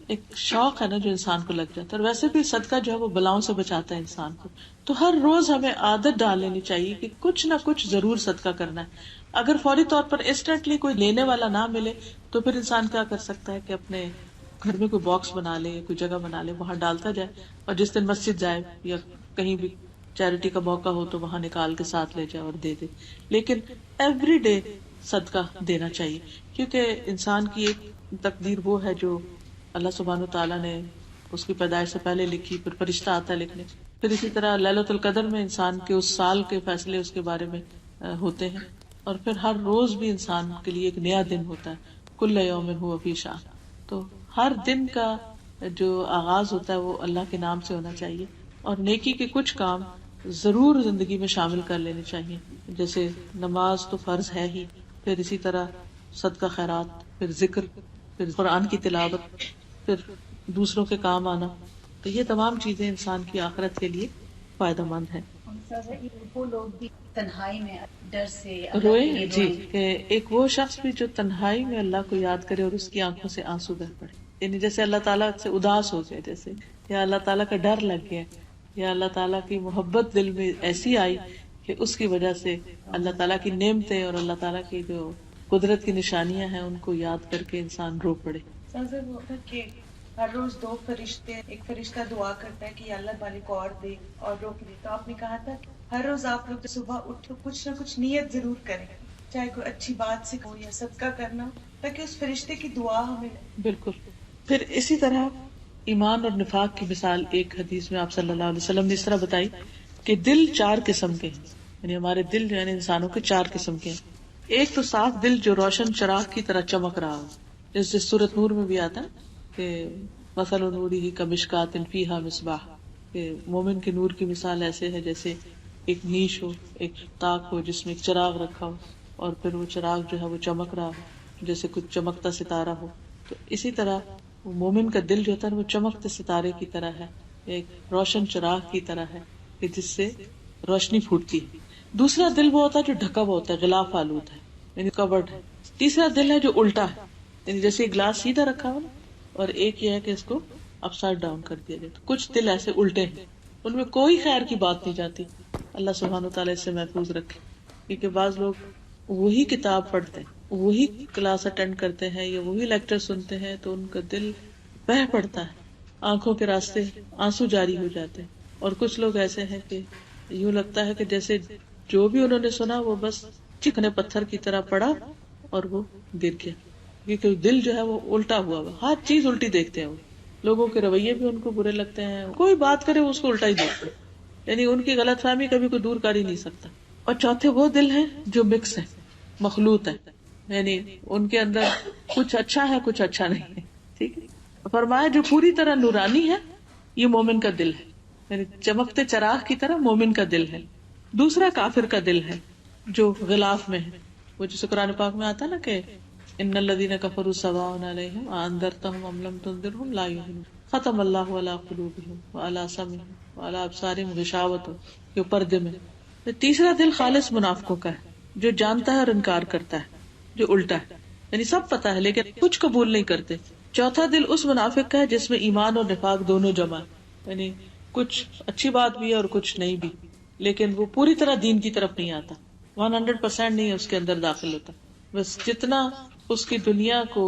ایک شوق ہے نا جو انسان کو لگ جاتا ہے. اور ویسے بھی صدقہ جو ہے وہ بلاؤں سے بچاتا ہے انسان کو. تو ہر روز ہمیں عادت ڈال لینی چاہیے کہ کچھ نہ کچھ ضرور صدقہ کرنا ہے. اگر فوری طور پر انسٹنٹلی کوئی لینے والا نہ ملے تو پھر انسان کیا کر سکتا ہے کہ اپنے گھر میں کوئی باکس بنا لے, کوئی جگہ بنا لے, وہاں ڈالتا جائے, اور جس دن مسجد جائے یا کہیں بھی چیریٹی کا موقع ہو تو وہاں نکال کے ساتھ لے جائے اور دے دے. لیکن ایوری ڈے صدقہ دینا چاہیے, کیونکہ انسان کی ایک تقدیر وہ ہے جو اللہ سبحانہ تعالیٰ نے اس کی پیدائش سے پہلے لکھی, پھر فرشتہ آتا ہے لکھنے. پھر اسی طرح لیلۃ القدر میں انسان کے اس سال کے فیصلے اس کے بارے میں ہوتے ہیں. اور پھر ہر روز بھی انسان کے لیے ایک نیا دن ہوتا ہے, کل یوم ہوا فی شأن. تو ہر دن کا جو آغاز ہوتا ہے وہ اللہ کے نام سے ہونا چاہیے, اور نیکی کے کچھ کام ضرور زندگی میں شامل کر لینے چاہیے, جیسے نماز تو فرض ہے ہی, پھر اسی طرح صدقہ خیرات, پھر ذکر, پھر قرآن کی تلاوت, پھر دوسروں کے کام آنا. تو یہ تمام چیزیں انسان کی آخرت کے لیے فائدہ مند ہیں. وہ لوگ بھی تنہائی میں ڈر سے روئے, جی, کہ ایک وہ شخص بھی جو تنہائی میں اللہ کو یاد کرے اور اس کی آنکھوں سے آنسو بہ پڑے, یعنی جیسے اللہ تعالیٰ سے اداس ہو گئے, جیسے یا اللہ تعالیٰ کا ڈر لگ گیا, یا اللہ تعالیٰ کی محبت دل میں ایسی آئی کہ اس کی وجہ سے اللہ تعالیٰ کی نعمتیں اور اللہ تعالیٰ کی جو قدرت کی نشانیاں ہیں ان کو یاد کر کے انسان رو پڑے. کہ ہر روز دو فرشتے, ایک فرشتہ دعا کرتا ہے کہ یا اللہ مالک اور دے اور روک دے. تو آپ نے کہا تھا ہر روز آپ لوگ صبح اٹھو کچھ نہ کچھ نیت ضرور کریں, چاہے کوئی اچھی بات سے ہو یا صدقہ کرنا, تاکہ اس فرشتے کی دعا ہمیں. بالکل. پھر اسی طرح ایمان اور نفاق کی مثال ایک حدیث میں آپ صلی اللہ علیہ وسلم نے اس طرح بتائی کہ دل 4 قسم کے ہیں, یعنی ہمارے دل جو ہے انسانوں کے 4 قسم کے ہیں. ایک تو صاف دل جو روشن چراغ کی طرح چمک رہا ہو, جیسے سورۃ نور میں بھی آتا ہے کہ مثل نورہ کمشکات فیہا مصباح, کہ مومن کے نور کی مثال ایسے ہے جیسے ایک نیش ہو, ایک تاک ہو جس میں ایک چراغ رکھا ہو, اور پھر وہ چراغ جو ہے وہ چمک رہا ہو جیسے کچھ چمکتا ستارہ ہو. تو اسی طرح مومن کا دل جو ہوتا ہے وہ چمکتے ستارے کی طرح ہے, ایک روشن چراغ کی طرح ہے کہ جس سے روشنی پھوٹتی ہے. دوسرا دل وہ ہوتا ہے جو ڈھکا ہوا ہوتا ہے, غلاف آلود ہے, یعنی کورڈ ہے. تیسرا دل ہے جو الٹا ہے, یعنی جیسے گلاس سیدھا رکھا ہوا نا, اور ایک یہ ہے کہ اس کو اپ سائڈ ڈاؤن کر دیا جائے. تو کچھ دل ایسے الٹے ہیں, ان میں کوئی خیر کی بات نہیں جاتی. اللہ سبحانہ تعالیٰ اس سے محفوظ رکھے, کیونکہ بعض لوگ وہی کتاب پڑھتے ہیں, وہی کلاس اٹینڈ کرتے ہیں یا وہی لیکچر سنتے ہیں تو ان کا دل بہہ پڑتا ہے, آنکھوں کے راستے آنسو جاری ہو جاتے ہیں. اور کچھ لوگ ایسے ہیں کہ یوں لگتا ہے کہ جیسے جو بھی انہوں نے سنا وہ بس چکنے پتھر کی طرح پڑا اور وہ گر گیا, کیونکہ دل جو ہے وہ الٹا ہوا ہوا, ہر چیز الٹی دیکھتے ہیں. وہ لوگوں کے رویے بھی ان کو برے لگتے ہیں, کوئی بات کرے وہ اس کو الٹا ہی دیکھتے ہیں, یعنی ان کی غلط فہمی کبھی کوئی دور کر ہی نہیں سکتا. اور چوتھے وہ دل ہیں جو مکس ہے, مخلوط ہے, یعنی ان کے اندر کچھ اچھا ہے کچھ اچھا نہیں ہے. ٹھیک ہے, فرمایا جو پوری طرح نورانی ہے یہ مومن کا دل ہے, یعنی چمکتے چراغ کی طرح مومن کا دل ہے. دوسرا کافر کا دل ہے جو غلاف میں ہے, وہ جسے قرآن پاک میں آتا نا کہ ان الذین کفروا سواء علیہم اانذرتہم ام لم تنذرہم لا یؤمنون, ختم اللہ علی قلوبہم وعلی سمعہم وعلی ابصارہم غشاوۃ, جو پردے میں. تیسرا دل خالص منافقوں کا ہے جو جانتا ہے اور انکار کرتا ہے, جو الٹا ہے, یعنی سب پتا ہے لیکن کچھ قبول نہیں کرتے. چوتھا دل اس منافق کا ہے جس میں ایمان اور نفاق دونوں جمع ہے, یعنی کچھ اچھی بات بھی ہے اور کچھ نہیں بھی, لیکن وہ پوری طرح دین کی طرف نہیں آتا, 100% نہیں ہے اس کے اندر داخل ہوتا. بس جتنا اس کی دنیا کو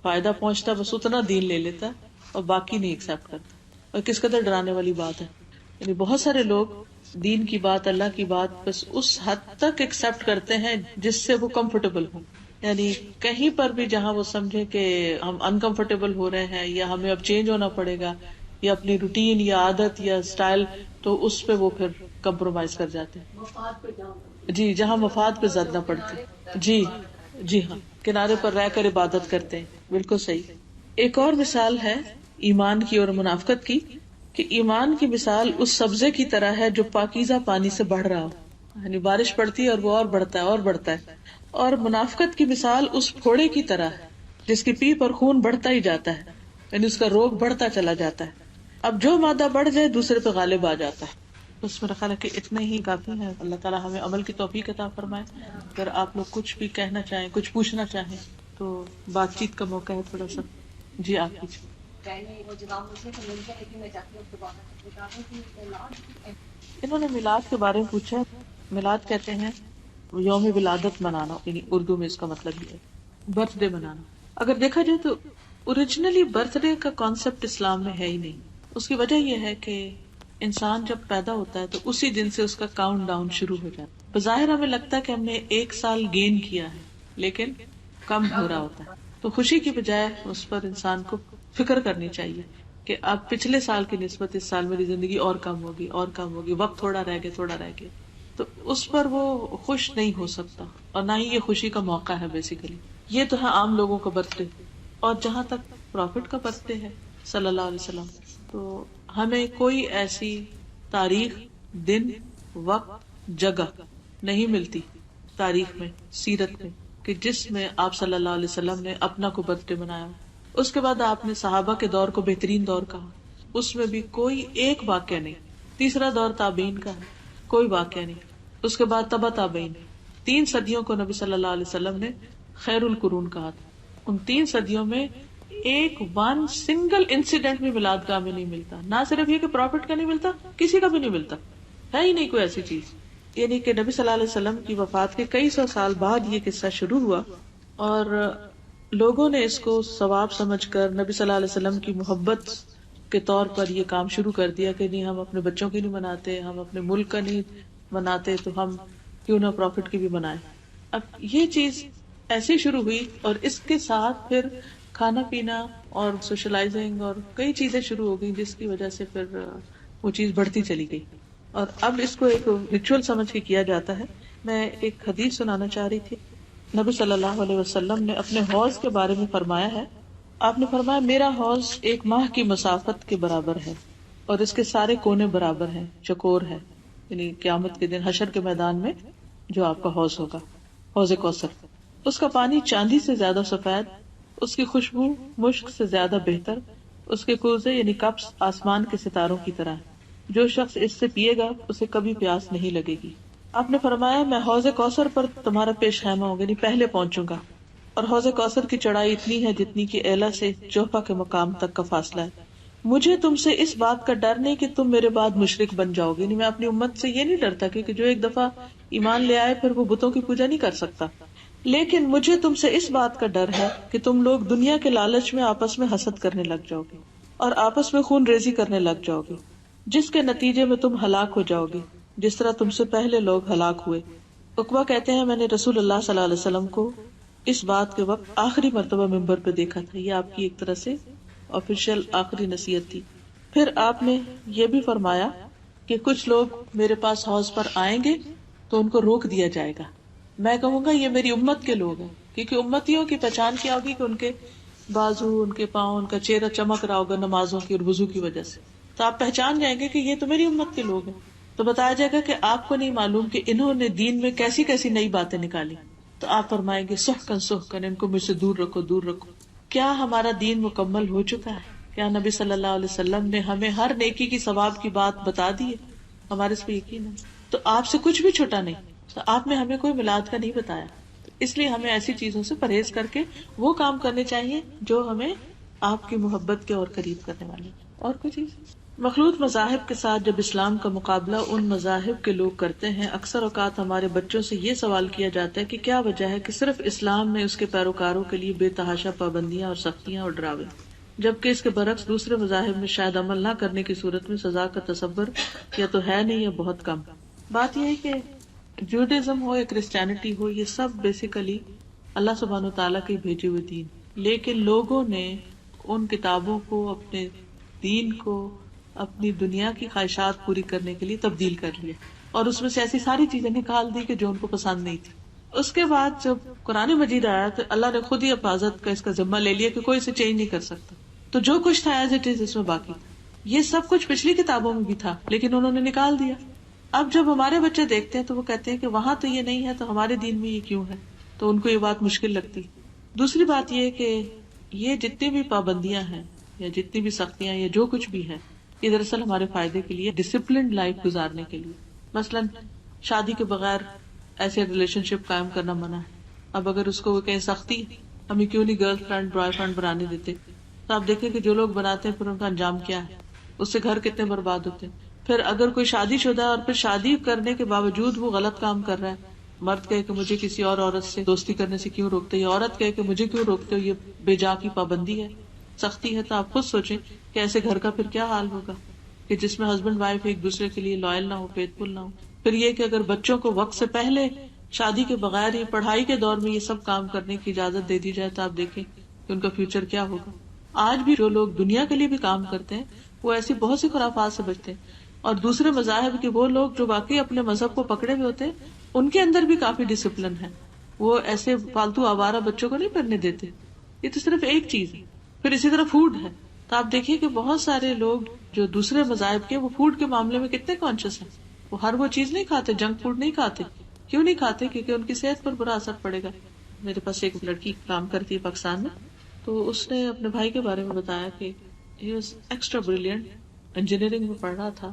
فائدہ پہنچتا بس اتنا دین لے لیتا اور باقی نہیں ایکسپٹ کرتا. اور کس قدر ڈرانے والی بات ہے, یعنی بہت سارے لوگ دین کی بات, اللہ کی بات بس اس حد تک ایکسپٹ کرتے ہیں جس سے وہ کمفرٹیبل ہوں, یعنی کہیں پر بھی جہاں وہ سمجھے کہ ہم انکمفرٹیبل ہو رہے ہیں یا ہمیں اب چینج ہونا پڑے گا یا اپنی روٹین یا عادت یا اسٹائل, تو اس پہ وہ پھر کمپرومائز کر جاتے ہیں. جی, جہاں مفاد پہ زد نہ پڑتی. جی ہاں, کنارے پر رہ کر عبادت کرتے ہیں, بالکل صحیح. ایک اور مثال ہے ایمان کی اور منافقت کی, کہ ایمان کی مثال اس سبزے کی طرح ہے جو پاکیزہ پانی سے بڑھ رہا ہو, یعنی بارش پڑتی ہے اور وہ اور بڑھتا ہے اور بڑھتا ہے. اور منافقت کی مثال اس پھوڑے کی طرح ہے جس کی پیپ اور خون بڑھتا ہی جاتا ہے, یعنی اس کا روگ بڑھتا چلا جاتا ہے. اب جو مادہ بڑھ جائے دوسرے پہ غالب آ جاتا ہے. اس میں رکھا کہ اتنے ہی کافی ہے. اللہ تعالیٰ ہمیں عمل کی توفیق عطا فرمائے. اگر آپ لوگ کچھ بھی کہنا چاہیں, کچھ پوچھنا چاہیں تو بات چیت کا موقع ہے تھوڑا سا. جی آپ کیجیے. انہوں نے میلاد کے بارے میں پوچھا. میلاد کہتے ہیں یوم ولادت منانا, یعنی اردو میں اس کا مطلب یہ ہے برتھ ڈے منانا. اگر دیکھا جائے تو اوریجنلی برتھ ڈے کا کانسیپٹ اسلام میں ہے ہی نہیں. اس کی وجہ یہ ہے کہ انسان جب پیدا ہوتا ہے تو اسی دن سے اس کا کاؤنٹ ڈاؤن شروع ہو جاتا ہے. بظاہر ہمیں لگتا ہے کہ ہم نے 1 سال گین کیا ہے, لیکن کم ہو رہا ہوتا ہے. تو خوشی کی بجائے اس پر انسان کو فکر کرنی چاہیے کہ اب پچھلے سال کی نسبت اس سال میری زندگی اور کم ہوگی, اور کم ہوگی, وقت تھوڑا رہ گیا. تو اس پر وہ خوش نہیں ہو سکتا, اور نہ ہی یہ خوشی کا موقع ہے. بیسیکلی یہ تو ہے عام لوگوں کا برتھ ڈے. اور جہاں تک پروفٹ کا برتھ ڈے ہے صلی اللہ علیہ وسلم, تو ہمیں کوئی ایسی تاریخ, دن, وقت, جگہ نہیں ملتی تاریخ میں, سیرت میں, کہ جس میں آپ صلی اللہ علیہ وسلم نے اپنا کو برتھ ڈے منایا. اس کے بعد آپ نے صحابہ کے دور کو بہترین دور کہا, اس میں بھی کوئی ایک واقعہ نہیں. تیسرا دور تابعین کا ہے, کوئی واقعہ نہیں. اس کے بعد تبع تابعین, 3 صدیوں کو نبی صلی اللہ علیہ وسلم نے خیر القرون کہا تھا. ان 3 صدیوں میں ایک سنگل انسیڈنٹ بھی میلاد گاہ میں نہیں ملتا. نہ صرف یہ کہ پروفٹ کا نہیں ملتا, کسی کا بھی نہیں ملتا, ہے ہی نہیں کوئی ایسی چیز. یعنی کہ نبی صلی اللہ علیہ وسلم کی وفات کے کئی سو سال بعد یہ قصہ شروع ہوا, اور لوگوں نے اس کو ثواب سمجھ کر نبی صلی اللہ علیہ وسلم کی محبت کے طور پر یہ کام شروع کر دیا کہ نہیں, ہم اپنے بچوں کی نہیں مناتے, ہم اپنے ملک کا نہیں مناتے, تو ہم کیوں نہ پروفٹ کی بھی منائے. اب یہ چیز ایسی شروع ہوئی, اور اس کے ساتھ پھر کھانا پینا اور سوشلائزنگ اور کئی چیزیں شروع ہو گئی, جس کی وجہ سے پھر وہ چیز بڑھتی چلی گئی. اور اب اس کو ایک ریچول سمجھ کے کیا جاتا ہے. میں ایک حدیث سنانا چاہ رہی تھی. نبی صلی اللہ علیہ وسلم نے اپنے حوض کے بارے میں فرمایا ہے. آپ نے فرمایا میرا حوض 1 ماہ کی مسافت کے برابر ہے, اور اس کے سارے کونے برابر ہیں, چکور ہے. یعنی قیامت کے دن حشر کے میدان میں جو آپ کا حوض ہوگا, حوض کوثر, اس کا پانی چاندی سے زیادہ سفید, اس کی خوشبو مشک سے زیادہ بہتر, اس کے کوزے یعنی کپس آسمان کے ستاروں کی طرح. جو شخص اس سے پیے گا اسے کبھی پیاس نہیں لگے گی. آپ نے فرمایا میں حوض کوثر پر تمہارا پیش خیمہ ہوگا, یعنی پہلے پہنچوں گا, اور حوض کوثر کی چڑھائی اتنی ہے جتنی کہ ایلا سے جوفا کے مقام تک کا فاصلہ ہے. مجھے تم سے اس بات کا ڈر نہیں کہ تم میرے بعد مشرک بن جاؤ گے. میں اپنی امت سے یہ نہیں ڈرتا کہ جو ایک دفعہ ایمان لے آئے پھر وہ بتوں کی پوجا نہیں کر سکتا, لیکن مجھے تم سے اس بات کا ڈر ہے کہ تم لوگ دنیا کے لالچ میں آپس میں حسد کرنے لگ جاؤ گے, اور آپس میں خون ریزی کرنے لگ جاؤ گے, جس کے نتیجے میں تم ہلاک ہو جاؤ گے جس طرح تم سے پہلے لوگ ہلاک ہوئے. عقبہ کہتے ہیں میں نے رسول اللہ صلی اللہ علیہ وسلم کو اس بات کے وقت آخری مرتبہ ممبر پہ دیکھا تھا. یہ آپ کی ایک طرح سے آفیشیل آخری نصیحت تھی. پھر آپ نے یہ بھی فرمایا کہ کچھ لوگ میرے پاس حوض پر آئیں گے تو ان کو روک دیا جائے گا. میں کہوں گا یہ میری امت کے لوگ ہیں, کیونکہ امتیوں کی پہچان کیا ہوگی کہ ان کے بازو, ان کے پاؤں, ان کا چہرہ چمک رہا ہوگا نمازوں کی اور وضو کی وجہ سے, تو آپ پہچان جائیں گے کہ یہ تو میری امت کے لوگ ہیں. تو بتایا جائے گا کہ آپ کو نہیں معلوم کہ انہوں نے دین میں کیسی کیسی نئی باتیں نکالی. تو آپ فرمائیں گے سحقن ان کو مجھ سے دور رکھو, دور رکھو. کیا ہمارا دین مکمل ہو چکا ہے؟ کیا نبی صلی اللہ علیہ وسلم نے ہمیں ہر نیکی کی ثواب کی بات بتا دی ہے؟ ہمارے اس پہ یقین ہے. تو آپ سے کچھ بھی چھوٹا نہیں, تو آپ نے ہمیں کوئی میلاد کا نہیں بتایا. اس لیے ہمیں ایسی چیزوں سے پرہیز کر کے وہ کام کرنے چاہیے جو ہمیں آپ کی محبت کے اور قریب کرنے والے. اور کوئی چیز مخلوط مذاہب کے ساتھ جب اسلام کا مقابلہ ان مذاہب کے لوگ کرتے ہیں, اکثر اوقات ہمارے بچوں سے یہ سوال کیا جاتا ہے کہ کیا وجہ ہے کہ صرف اسلام میں اس کے پیروکاروں کے لیے بے تحاشا پابندیاں اور سختیاں اور ڈراوے, جبکہ اس کے برعکس دوسرے مذاہب میں شاید عمل نہ کرنے کی صورت میں سزا کا تصور یا تو ہے نہیں یا بہت کم. بات یہ ہے کہ جوڈیزم ہو یا کرسچینٹی ہو, یہ سب بیسیکلی اللہ سبحانہ وتعالیٰ کے بھیجے ہوئے دین, لیکن لوگوں نے ان کتابوں کو, اپنے دین کو اپنی دنیا کی خواہشات پوری کرنے کے لیے تبدیل کر لیا, اور اس میں سے ایسی ساری چیزیں نکال دی کہ جو ان کو پسند نہیں تھی. اس کے بعد جب قرآن مجید آیا تو اللہ نے خود ہی حفاظت کا اس کا ذمہ لے لیا کہ کوئی اسے چینج نہیں کر سکتا. تو جو کچھ تھا ایز اٹ از اس میں باقی تھا. یہ سب کچھ پچھلی کتابوں میں بھی تھا لیکن انہوں نے نکال دیا. اب جب ہمارے بچے دیکھتے ہیں تو وہ کہتے ہیں کہ وہاں تو یہ نہیں ہے تو ہمارے دین میں یہ کیوں ہے, تو ان کو یہ بات مشکل لگتی. دوسری بات یہ کہ یہ جتنی بھی پابندیاں ہیں یا جتنی بھی سختیاں یا جو کچھ بھی ہے یہ دراصل ہمارے فائدے کے لیے، ڈسپلنڈ لائف گزارنے کے لیے. مثلاً شادی کے بغیر ایسے ریلیشن شپ قائم کرنا منع ہے. اب اگر اس کو وہ کہیں سختی ہمیں کیوں نہیں گرل فرینڈ بوائے فرینڈ بنانے دیتے، تو آپ دیکھیں کہ جو لوگ بناتے ہیں پھر ان کا انجام کیا ہے، اس سے گھر کتنے برباد ہوتے ہیں. پھر اگر کوئی شادی شدہ ہے اور پھر شادی کرنے کے باوجود وہ غلط کام کر رہا ہے، مرد کہے کہ مجھے کسی اور عورت سے دوستی کرنے سے کیوں روکتے ہو، یا عورت کہے کہ مجھے کیوں روکتے ہو، یہ بے جا کی پابندی ہے، سختی ہے. تو آپ خود سوچیں کہ ایسے گھر کا پھر کیا حال ہوگا کہ جس میں ہسبینڈ وائف ایک دوسرے کے لیے لائل نہ ہو، فیتھ فل نہ ہو. پھر یہ کہ اگر بچوں کو وقت سے پہلے شادی کے بغیر ہی پڑھائی کے دور میں یہ سب کام کرنے کی اجازت دے دی جائے تو آپ دیکھیں کہ ان کا فیوچر کیا ہوگا. آج بھی جو لوگ دنیا کے لیے بھی کام کرتے ہیں وہ ایسی بہت سی خرافات سے بچتے ہیں، اور دوسرے مذاہب کے وہ لوگ جو واقعی اپنے مذہب کو پکڑے ہوئے ہوتے ہیں ان کے اندر بھی کافی ڈسپلن ہے، وہ ایسے فالتو آوارہ بچوں کو نہیں پڑھنے دیتے. یہ تو صرف ایک چیز ہے. پھر اسی طرح فوڈ ہے، تو آپ دیکھیے کہ بہت سارے لوگ جو دوسرے مذاہب کے وہ فوڈ کے معاملے میں کتنے کانشیس ہیں. وہ ہر وہ چیز نہیں کھاتے، جنک فوڈ نہیں کھاتے. کیوں نہیں کھاتے؟ کیونکہ ان کی صحت پر برا اثر پڑے گا. میرے پاس ایک لڑکی کام کرتی ہے پاکستان میں، تو اس نے اپنے بھائی کے بارے میں بتایا کہ he was extra brilliant, engineering میں پڑھ رہا تھا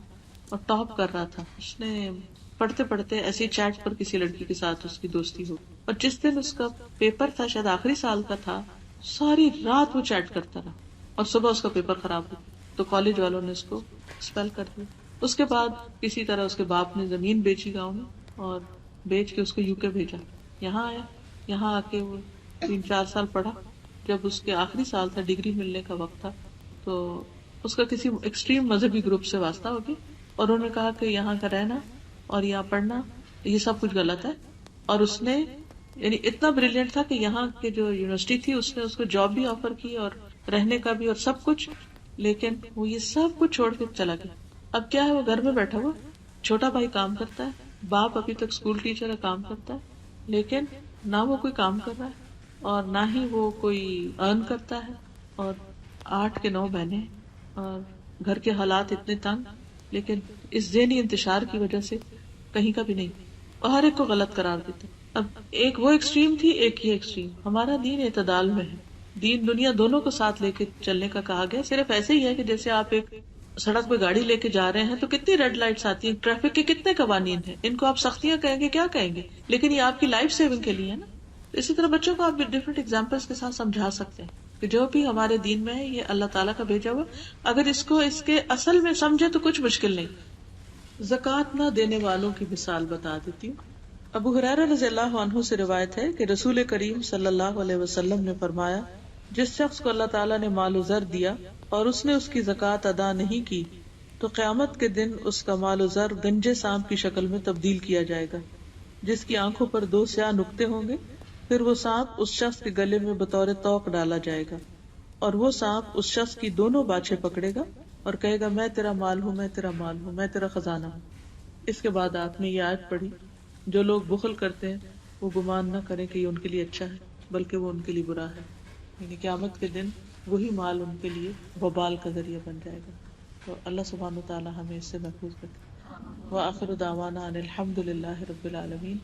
اور ٹاپ کر رہا تھا. اس نے پڑھتے پڑھتے ایسی چیٹ پر کسی لڑکی کے ساتھ اس کی دوستی ہو، اور جس دن اس کا پیپر تھا، شاید آخری سال کا تھا، ساری رات وہ چیٹ کرتا رہا اور صبح اس کا پیپر خراب ہو تو کالج والوں نے اس کو ایکسپیل کر دیا. اس کے بعد کسی طرح اس کے باپ نے زمین بیچی گاؤں میں اور بیچ کے اس کو UK بھیجا. یہاں آیا، یہاں آ کے وہ 3-4 سال پڑھا. جب اس کے آخری سال تھا، ڈگری ملنے کا وقت تھا، تو اس کا کسی ایکسٹریم مذہبی گروپ سے واسطہ ہو گیا اور انہوں نے کہا کہ یہاں کا رہنا اور یہاں پڑھنا یہ سب کچھ غلط ہے. اور اس نے یعنی اتنا بریلینٹ تھا کہ یہاں کے جو یونیورسٹی تھی اس نے اس کو جاب بھی آفر کی اور رہنے کا بھی اور سب کچھ، لیکن وہ یہ سب کچھ چھوڑ کے چلا گیا. اب کیا ہے، وہ گھر میں بیٹھا ہوا، چھوٹا بھائی کام کرتا ہے، باپ ابھی تک اسکول ٹیچر ہے، کام کرتا ہے، لیکن نہ وہ کوئی کام کر رہا ہے اور نہ ہی وہ کوئی ارن کرتا ہے. اور 8 کے 9 بہنیں اور گھر کے حالات اتنے تنگ، لیکن اس ذہنی انتشار کی وجہ سے کہیں کا بھی نہیں، اور ہر ایک کو غلط قرار دیتے. اب ایک وہ ایکسٹریم تھی، ایک یہ ایکسٹریم. ہمارا دین اعتدال میں ہے، دین دنیا دونوں کو ساتھ لے کے چلنے کا کہا گیا. صرف ایسے ہی ہے کہ جیسے آپ ایک سڑک پہ گاڑی لے کے جا رہے ہیں تو کتنی ریڈ لائٹس آتی ہیں، ٹریفک کے کتنے قوانین ہیں، ان کو آپ سختیاں کہیں گے، کیا کہیں گے، لیکن یہ آپ کی لائف سیونگ کے لیے ہے نا. اسی طرح بچوں کو آپ ڈفرینٹ ایگزامپلس کے ساتھ سمجھا سکتے ہیں کہ جو بھی ہمارے دین میں ہے یہ اللہ تعالیٰ کا بھیجا ہوا، اگر اس کو اس کے اصل میں سمجھے تو کچھ مشکل نہیں. زکوٰۃ نہ دینے والوں کی مثال بتا دیتی ہوں. ابو ہریرہ رضی اللہ عنہ سے روایت ہے کہ رسول کریم صلی اللہ علیہ وسلم نے فرمایا، جس شخص کو اللہ تعالیٰ نے مال و زر دیا اور اس نے اس کی زکوٰۃ ادا نہیں کی تو قیامت کے دن اس کا مال و زر گنجے سانپ کی شکل میں تبدیل کیا جائے گا، جس کی آنکھوں پر 2 سیاہ نقطے ہوں گے. پھر وہ سانپ اس شخص کے گلے میں بطور توق ڈالا جائے گا، اور وہ سانپ اس شخص کی دونوں باچھیں پکڑے گا اور کہے گا، میں تیرا مال ہوں، میں تیرا مال ہوں، میں تیرا خزانہ ہوں. اس کے بعد آپ نے یہ آیت پڑھی، جو لوگ بخل کرتے ہیں وہ گمان نہ کریں کہ یہ ان کے لیے اچھا ہے، بلکہ وہ ان کے لیے برا ہے. یعنی قیامت کے دن وہی مال ان کے لیے وبال کا ذریعہ بن جائے گا. تو اللہ سبحانہ وتعالی ہمیں اس سے محفوظ رکھے. وآخر دعوانا ان الحمد للہ رب العالمین.